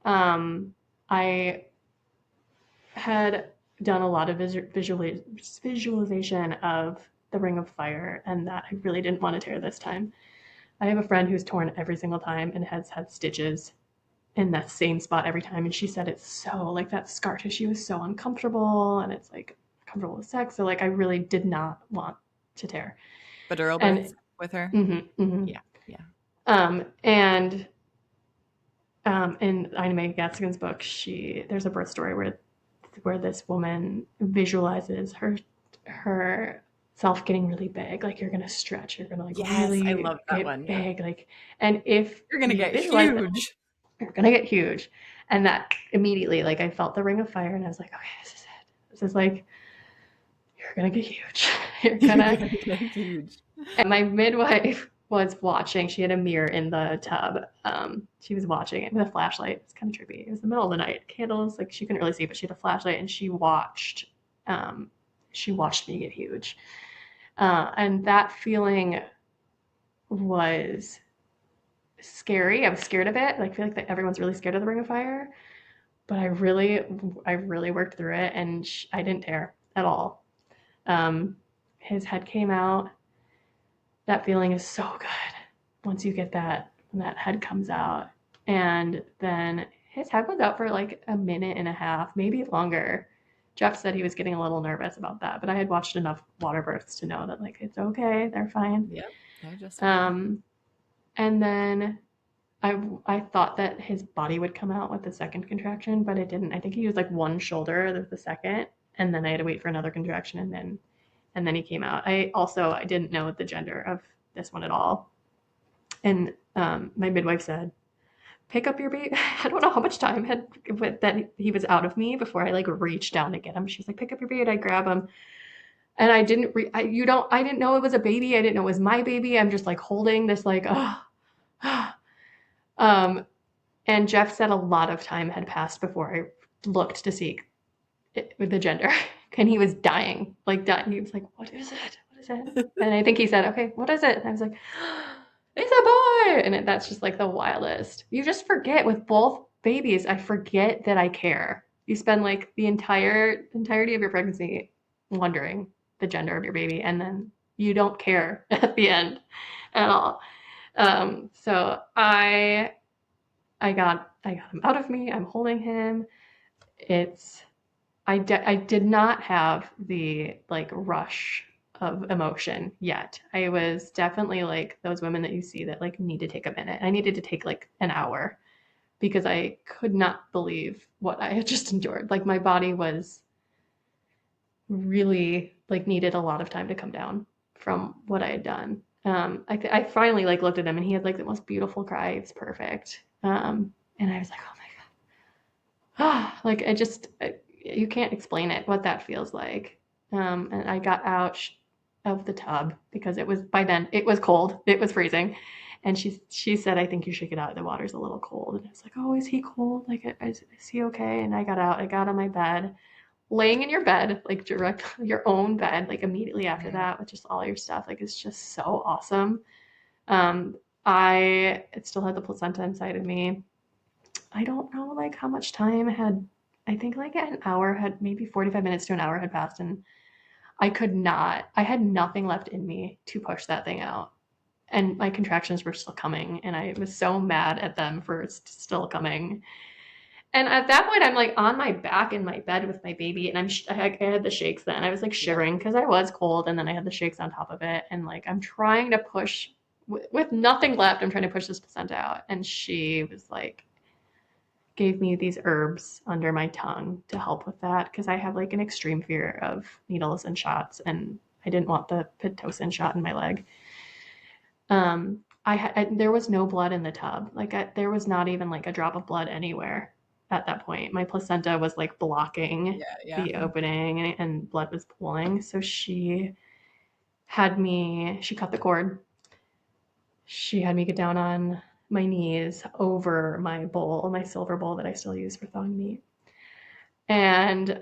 I had done a lot of visualization of the Ring of Fire, and that I really didn't want to tear this time. I have a friend who's torn every single time and has had stitches in that same spot every time, and she said it's so like that scar tissue is so uncomfortable, and it's like comfortable with sex. So like I really did not want to tear. Epidural And births with her. yeah. And in Ina May Gaskin's book, there's a birth story where this woman visualizes her self getting really big, like you're gonna stretch, you're gonna like really I love that get one. big, like, and if you're gonna get visualize huge, that, you're gonna get huge, and that immediately, like, I felt the Ring of Fire, and I was like, okay, this is it. This is like you're gonna get huge. You're gonna get huge. And my midwife was watching. She had a mirror in the tub. She was watching it with a flashlight. It's kind of trippy. It was the middle of the night. Candles, like she couldn't really see, but she had a flashlight, and she watched. She watched me get huge, and that feeling was scary. I was scared of it. Like, I feel like everyone's really scared of the Ring of Fire, but I really worked through it, and I didn't tear at all. His head came out. That feeling is so good once you get when that head comes out. And then his head was out for like a minute and a half, maybe longer. Jeff said he was getting a little nervous about that, but I had watched enough water births to know that like it's okay, they're fine. Yep, they're just fine. And then I thought that his body would come out with the second contraction, but it didn't. I think he used like one shoulder the second, and then I had to wait for another contraction, and then he came out. I didn't know the gender of this one at all. And my midwife said, pick up your baby. I don't know how much time that he was out of me before I like reached down to get him. She was like, pick up your baby, and I grab him. And I didn't know it was a baby. I didn't know it was my baby. I'm just like holding this like, and Jeff said a lot of time had passed before I looked to see the gender. And he was dying. He was like, what is it? What is it? And I think he said, okay, what is it? And I was like, it's a boy. And that's just like the wildest. You just forget with both babies. I forget that I care. You spend like the entirety of your pregnancy wondering the gender of your baby. And then you don't care at the end at all. So I got him out of me. I'm holding him. I did not have the like rush of emotion yet. I was definitely like those women that you see that like need to take a minute. I needed to take like an hour because I could not believe what I had just endured. Like my body was really like needed a lot of time to come down from what I had done. I finally like looked at him, and he had like the most beautiful cry. It was perfect. And I was like, oh my God. Like you can't explain it, what that feels like. And I got out of the tub because by then it was cold. It was freezing. And she said, I think you should get out. The water's a little cold. And I was like, oh, is he cold? Like, is he okay? And I got out. I got on my bed, laying in your bed, like direct your own bed, like immediately after that with just all your stuff. Like, it's just so awesome. Um, it still had the placenta inside of me. I don't know like how much time had, I think like an hour had, maybe 45 minutes to an hour had passed, and I had nothing left in me to push that thing out. And my contractions were still coming, and I was so mad at them for still coming. And at that point, I'm like on my back in my bed with my baby, and I had the shakes then. I was like shivering because I was cold, and then I had the shakes on top of it. And like I'm trying to push with nothing left. I'm trying to push this placenta out, and she was like, gave me these herbs under my tongue to help with that because I have like an extreme fear of needles and shots, and I didn't want the Pitocin shot in my leg. There was no blood in the tub. There was not even like a drop of blood anywhere at that point. My placenta was like blocking the opening, and blood was pooling. So she cut the cord. She had me get down on my knees over my bowl, my silver bowl that I still use for thawing meat. And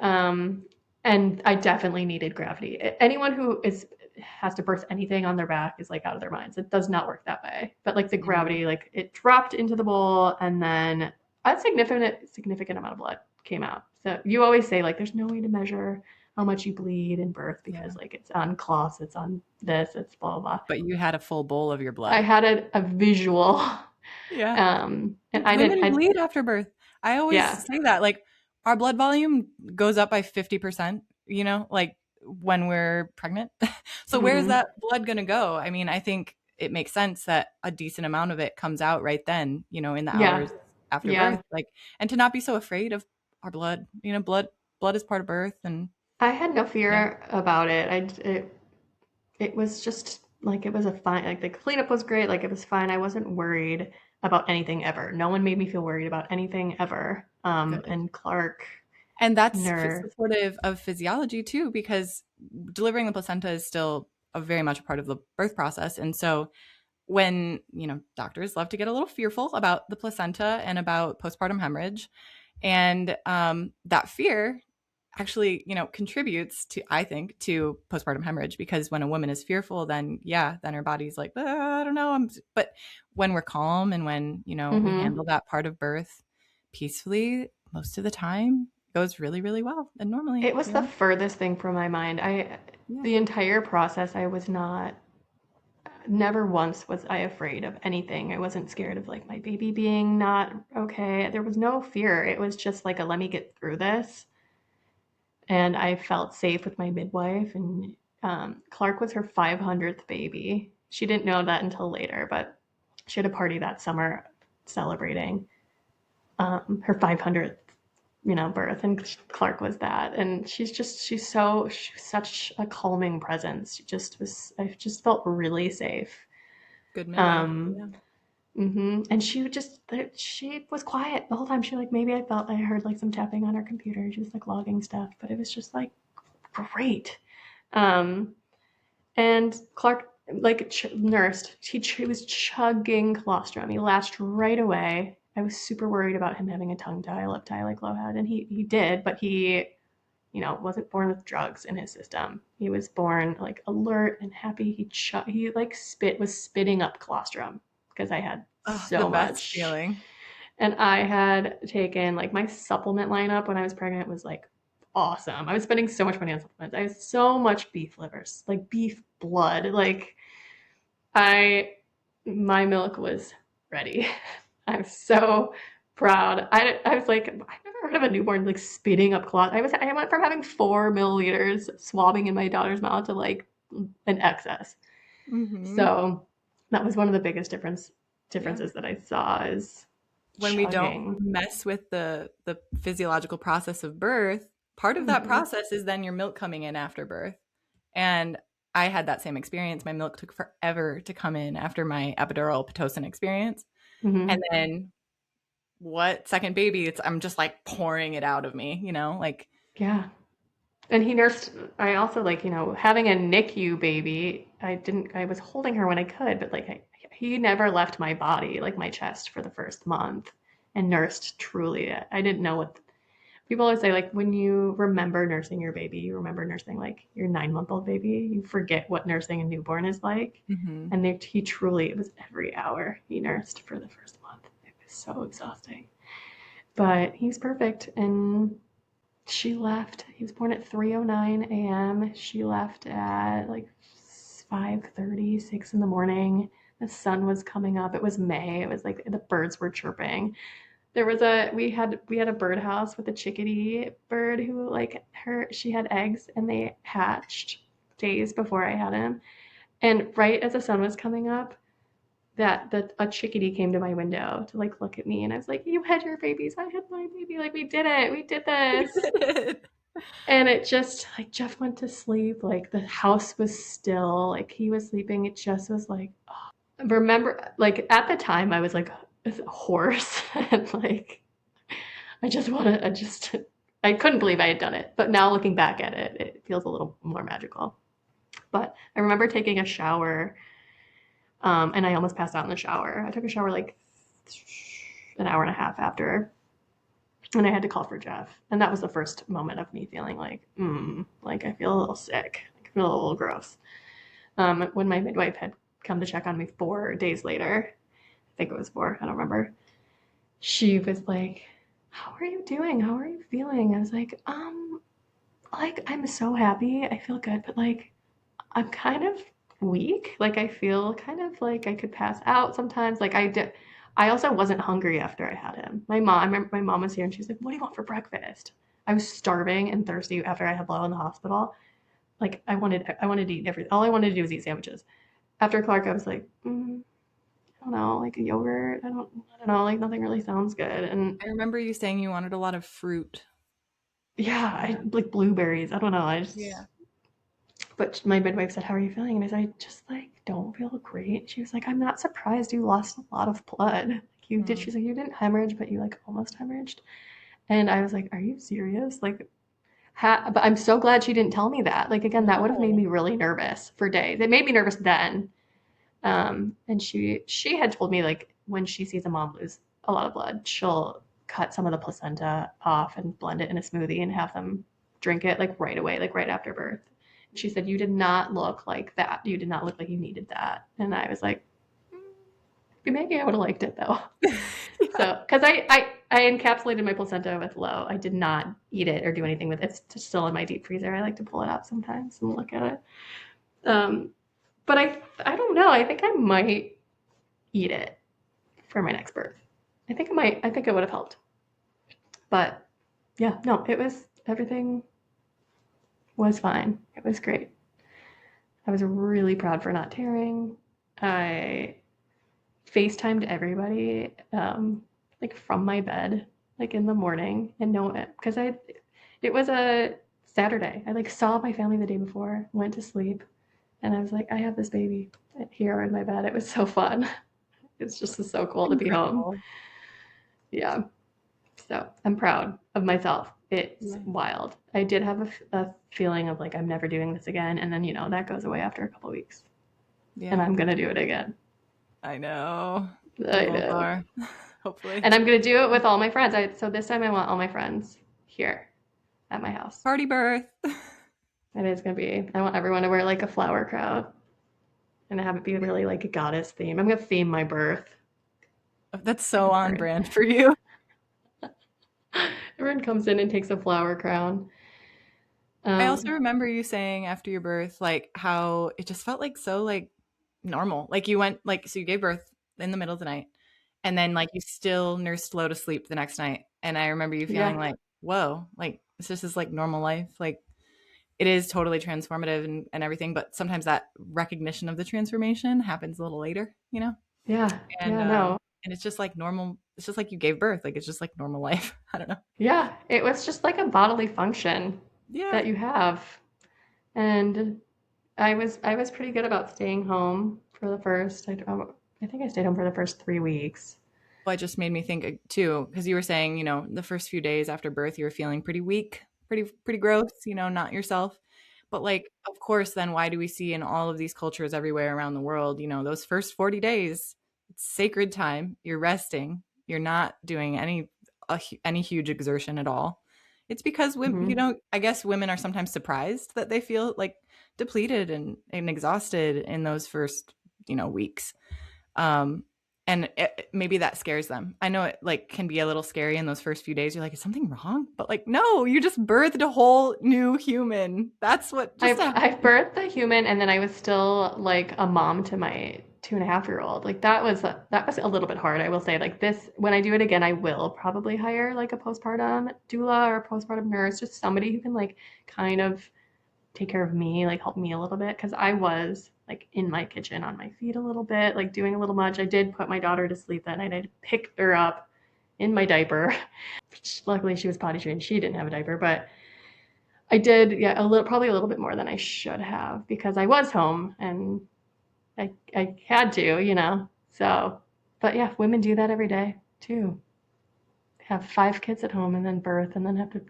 I definitely needed gravity. Anyone who has to birth anything on their back is like out of their minds. It does not work that way. But like the gravity, like it dropped into the bowl, and then a significant amount of blood came out. So you always say like there's no way to measure how much you bleed in birth because like it's on cloths, it's on this, it's blah blah blah. But you had a full bowl of your blood. I had a visual. Yeah. And Women bleed after birth. I always say that, like, our blood volume goes up by 50%, you know, like when we're pregnant. So where's that blood going to go? I mean, I think it makes sense that a decent amount of it comes out right then, you know, in the hours after birth, like, and to not be so afraid of our blood, you know, blood is part of birth. And I had no fear about it. It was just like, it was a fine, like the cleanup was great. Like it was fine. I wasn't worried about anything ever. No one made me feel worried about anything ever. And Clark. And that's supportive of physiology too, because delivering the placenta is still very much a part of the birth process. And so when, you know, doctors love to get a little fearful about the placenta and about postpartum hemorrhage, and that fear actually, you know, contributes to, I think, to postpartum hemorrhage, because when a woman is fearful, then her body's like, I don't know. But when we're calm and when, you know, we handle that part of birth peacefully, most of the time goes really, really well. And normally it was the furthest thing from my mind. The entire process, never once was I afraid of anything. I wasn't scared of like my baby being not okay. There was no fear. It was just like let me get through this. And I felt safe with my midwife. And Clark was her 500th baby. She didn't know that until later, but she had a party that summer celebrating her 500th, you know, birth, and Clark was that. And she's such a calming presence. I just felt really safe. Good midwife. And she was quiet the whole time. Maybe I heard like some tapping on her computer. She was like logging stuff, but it was just like great. And Clark nursed. He was chugging colostrum. He latched right away. I was super worried about him having a tongue tie, lip tie like Lo had, and he did, but he, you know, wasn't born with drugs in his system. He was born like alert and happy. He was spitting up colostrum because I had so much feeling. And I had taken like my supplement lineup when I was pregnant was like awesome. I was spending so much money on supplements. I had so much beef livers, like beef blood. Like my milk was ready. I was so proud. I was like, I've never heard of a newborn like spitting up clot. I went from having 4 milliliters swabbing in my daughter's mouth to like an excess. So that was one of the biggest differences that I saw is when we don't mess with the physiological process of birth. Part of that process is then your milk coming in after birth. And I had that same experience. My milk took forever to come in after my epidural Pitocin experience. And then second baby, I'm just like pouring it out of me, you know, like. Yeah. And he nursed, I also like, having a NICU baby, I was holding her when I could, but like he never left my body, like my chest for the first month and nursed truly. I didn't know what people always say, like when you remember nursing your baby, you remember nursing like your 9-month-old baby, you forget what nursing a newborn is like. And he truly, it was every hour he nursed for the first month. It was so exhausting, but he's perfect. And she left. He was born at 3:09 a.m. She left at like 5:30, 6 in the morning. The sun was coming up. It was May. It was like the birds were chirping. We had a birdhouse with a chickadee bird who she had eggs and they hatched days before I had him. And right as the sun was coming up, a chickadee came to my window to like look at me, and I was like, "You had your babies, I had my baby. Like we did it. We did this." And it just like Jeff went to sleep. Like the house was still. Like he was sleeping. It just was like, oh. Remember, like at the time, I was like a horse, and like I couldn't believe I had done it. But now looking back at it, it feels a little more magical. But I remember taking a shower. And I almost passed out in the shower. I took a shower like an hour and a half after, and I had to call for Jeff. And that was the first moment of me feeling like I feel a little sick. I feel a little gross. When my midwife had come to check on me 4 days later, I think it was 4, I don't remember. She was like, "How are you doing? How are you feeling?" I was like, I'm so happy. I feel good, but like, I'm kind of weak. Like I feel kind of like I could pass out sometimes. Like I did. I also wasn't hungry after I had him. I remember my mom was here and she was like, "What do you want for breakfast?" I was starving and thirsty after I had Lo in the hospital. Like I wanted to eat everything. All I wanted to do was eat sandwiches. After Clark, I was like, I don't know, like a yogurt. I don't know, like nothing really sounds good. And I remember you saying you wanted a lot of fruit. Yeah, I like blueberries. I don't know. But my midwife said, "How are you feeling?" And I said, "I just like don't feel great." She was like, "I'm not surprised you lost a lot of blood. Like you did." She's like, "You didn't hemorrhage, but you like almost hemorrhaged." And I was like, "Are you serious?" Like, but I'm so glad she didn't tell me that. Like again, that would have made me really nervous for days. It made me nervous then. And she had told me like when she sees a mom lose a lot of blood, she'll cut some of the placenta off and blend it in a smoothie and have them drink it like right away, like right after birth. She said, "You did not look like that. You did not look like you needed that." And I was like, maybe I would have liked it though. So, because I encapsulated my placenta with Lo. I did not eat it or do anything with it. It's still in my deep freezer. I like to pull it out sometimes and look at it. But I don't know. I think I might eat it for my next birth. I think it would have helped. But yeah, no, everything was fine. It was great. I was really proud for not tearing. I FaceTimed everybody, like from my bed, like in the morning, and because it was a Saturday. I like saw my family the day before, went to sleep, and I was like, I have this baby here in my bed. It was so fun. It's just so cool to be home. Yeah. So I'm proud of myself. It's wild. I did have a feeling of like, I'm never doing this again. And then, that goes away after a couple of weeks. Yeah. And I'm going to do it again. I know. I know. Hopefully. And I'm going to do it with all my friends. So this time I want all my friends here at my house. Party birth. It is going to be. I want everyone to wear like a flower crown and have it be really like a goddess theme. I'm going to theme my birth. That's so on brand for you. Everyone comes in and takes a flower crown. I also remember you saying after your birth, like how it just felt like so like normal. Like you went so you gave birth in the middle of the night, and then like you still nursed Lo to sleep the next night. And I remember you feeling like, whoa, like this is like normal life. Like it is totally transformative and everything, but sometimes that recognition of the transformation happens a little later, Yeah. And no. And it's just like normal. It's just like you gave birth. Like it's just like normal life. I don't know. Yeah. It was just like a bodily function that you have. And I was pretty good about staying home for the first, I think I stayed home for the first 3 weeks. Well, it just made me think too, because you were saying, the first few days after birth, you were feeling pretty weak, pretty gross, not yourself. But like, of course, then why do we see in all of these cultures everywhere around the world, those first 40 days, it's sacred time. You're resting. You're not doing any huge exertion at all. It's because women, I guess women are sometimes surprised that they feel like depleted and exhausted in those first, weeks. And maybe that scares them. I know it like can be a little scary in those first few days. You're like, is something wrong? But like, no, you just birthed a whole new human. That's what just I've birthed a human, and then I was still like a mom to my 2.5-year-old. Like that was a little bit hard. I will say, like this, when I do it again, I will probably hire like a postpartum doula or a postpartum nurse, just somebody who can like kind of take care of me, like help me a little bit, because I was like in my kitchen on my feet a little bit, like doing a little much. I did put my daughter to sleep that night. I picked her up in my diaper. Luckily, she was potty trained. She didn't have a diaper, but I did, yeah, probably a little bit more than I should have because I was home and I had to. So, but yeah, women do that every day too. Have 5 kids at home and then birth and then have to.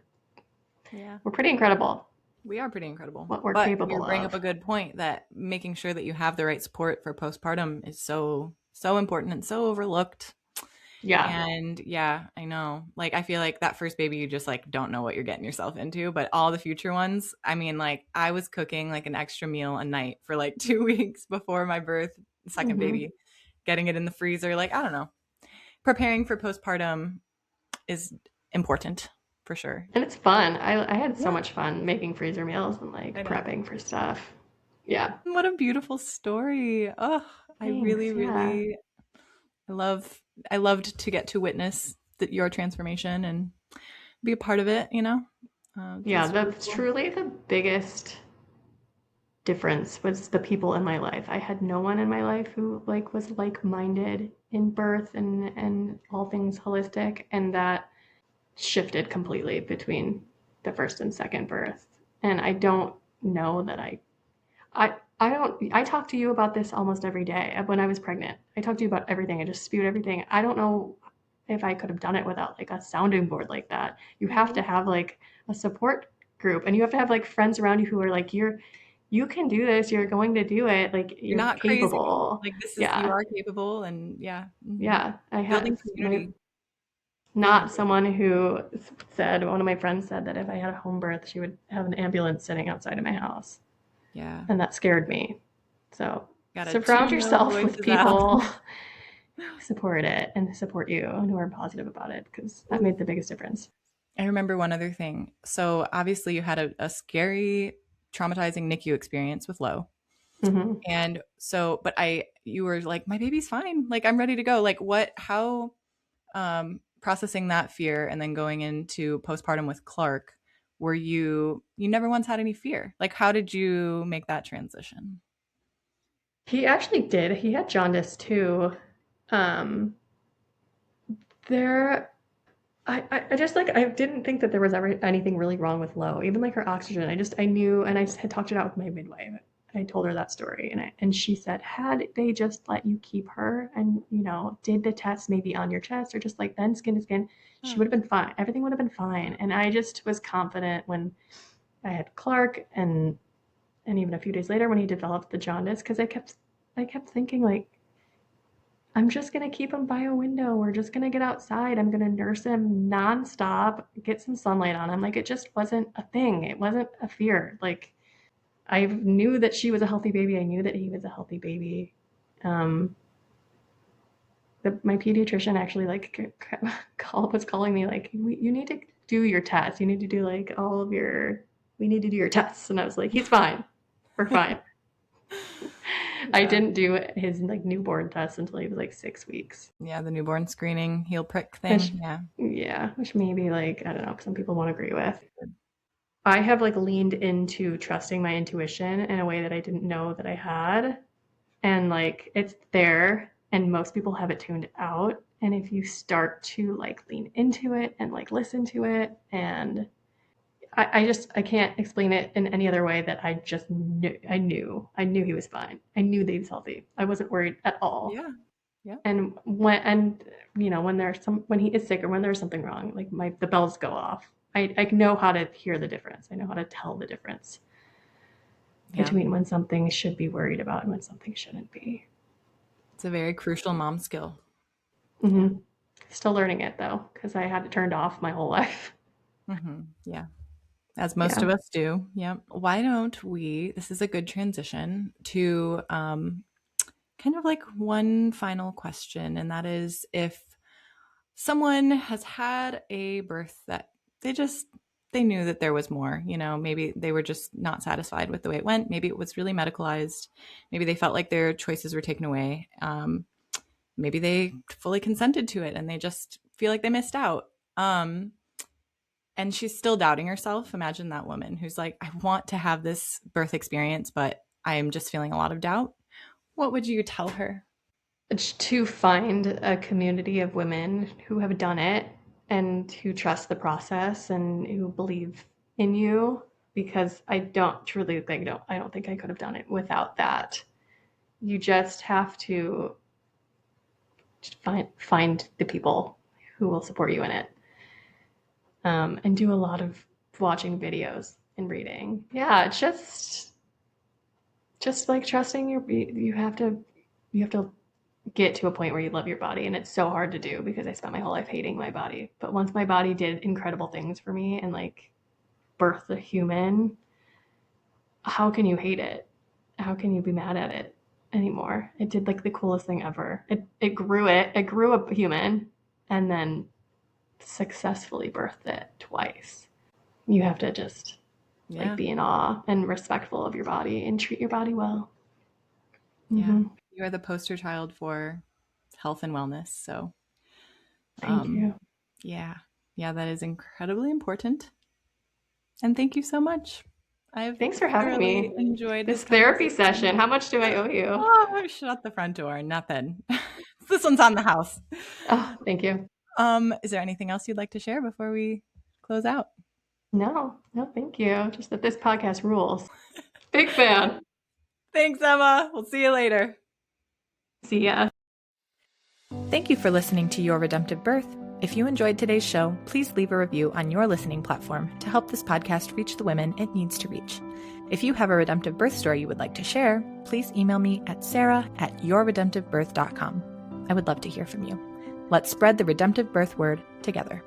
Yeah, we're pretty incredible. We are pretty incredible. What we're capable of. You bring up a good point that making sure that you have the right support for postpartum is so important and so overlooked. Yeah. And yeah, I know. Like, I feel like that first baby, you just like don't know what you're getting yourself into. But all the future ones, I mean, like I was cooking like an extra meal a night for like 2 weeks before my birth, second baby, getting it in the freezer. Like, I don't know. Preparing for postpartum is important for sure. And it's fun. I had so much fun making freezer meals and like prepping for stuff. Yeah. What a beautiful story. Oh, I really I loved to get to witness your transformation and be a part of it, Yeah, that's truly the biggest difference was the people in my life. I had no one in my life who like was like-minded in birth and all things holistic, and that shifted completely between the first and second birth. And I don't know that I talk to you about this almost every day. When I was pregnant, I talked to you about everything. I just spewed everything. I don't know if I could have done it without like a sounding board like that. You have to have like a support group, and you have to have like friends around you who are like, you can do this. You're going to do it. Like you're not capable. Crazy. Like this is, you are capable. And yeah. Yeah. I have not someone who said, one of my friends said that if I had a home birth, she would have an ambulance sitting outside of my house. Yeah. And that scared me. So surround yourself with people who support it and support you and who are positive about it, because that made the biggest difference. I remember one other thing. So obviously you had a scary, traumatizing NICU experience with Lo. And so, but you were like, my baby's fine. Like, I'm ready to go. Like how processing that fear and then going into postpartum with Clark, were you never once had any fear? Like, how did you make that transition? He actually did. He had jaundice too. I just like, I didn't think that there was ever anything really wrong with Lo, even like her oxygen. I knew, and I had talked it out with my midwife. I told her that story, and she said, had they just let you keep her and, did the test maybe on your chest or just like then skin to skin, she would have been fine. Everything would have been fine. And I just was confident when I had Clark and even a few days later when he developed the jaundice, because I kept thinking like, I'm just going to keep him by a window. We're just going to get outside. I'm going to nurse him nonstop, get some sunlight on him. Like, it just wasn't a thing. It wasn't a fear. Like, I knew that she was a healthy baby. I knew that he was a healthy baby. My pediatrician actually was calling me like, you need to do your tests. You need to do like we need to do your tests. And I was like, he's fine. We're fine. I didn't do his like newborn test until he was like 6 weeks. Yeah, the newborn screening, heel prick thing. Which maybe like, I don't know, some people won't agree with. I have like leaned into trusting my intuition in a way that I didn't know that I had. And like, it's there, and most people have it tuned out. And if you start to like lean into it and like listen to it, and I can't explain it in any other way that I just knew. I knew he was fine. I knew that he was healthy. I wasn't worried at all. Yeah. And when he is sick or when there's something wrong, like the bells go off. I know how to hear the difference. I know how to tell the difference between when something should be worried about and when something shouldn't be. It's a very crucial mom skill. Mm-hmm. Still learning it though, because I had it turned off my whole life. Mm-hmm. Yeah. As most of us do. Yep. Why don't we, this is a good transition to kind of like one final question. And that is, if someone has had a birth that they knew that there was more, maybe they were just not satisfied with the way it went. Maybe it was really medicalized. Maybe they felt like their choices were taken away. Maybe they fully consented to it and they just feel like they missed out. And she's still doubting herself. Imagine that woman who's like, I want to have this birth experience, but I am just feeling a lot of doubt. What would you tell her? To find a community of women who have done it and who trust the process and who believe in you, because I don't think I could have done it without that. You just have to find the people who will support you in it, and do a lot of watching videos and reading. Yeah, it's just like trusting you have to get to a point where you love your body, and it's so hard to do because I spent my whole life hating my body. But once my body did incredible things for me and like birthed a human, how can you hate it? How can you be mad at it anymore? It did like the coolest thing ever. It grew a human and then successfully birthed it twice. You have to just like be in awe and respectful of your body and treat your body well. Yeah. Mm-hmm. You are the poster child for health and wellness. So thank you. Yeah, that is incredibly important. And thank you so much. Thanks for having me. Enjoyed this therapy session. How much do I owe you? Oh, shut the front door. Nothing. This one's on the house. Oh, thank you. Is there anything else you'd like to share before we close out? No, thank you. Just that this podcast rules. Big fan. Thanks, Emma. We'll see you later. See ya. Thank you for listening to Your Redemptive Birth. If you enjoyed today's show, please leave a review on your listening platform to help this podcast reach the women it needs to reach. If you have a redemptive birth story you would like to share, please email me at sarah@yourredemptivebirth.com. I would love to hear from you. Let's spread the redemptive birth word together.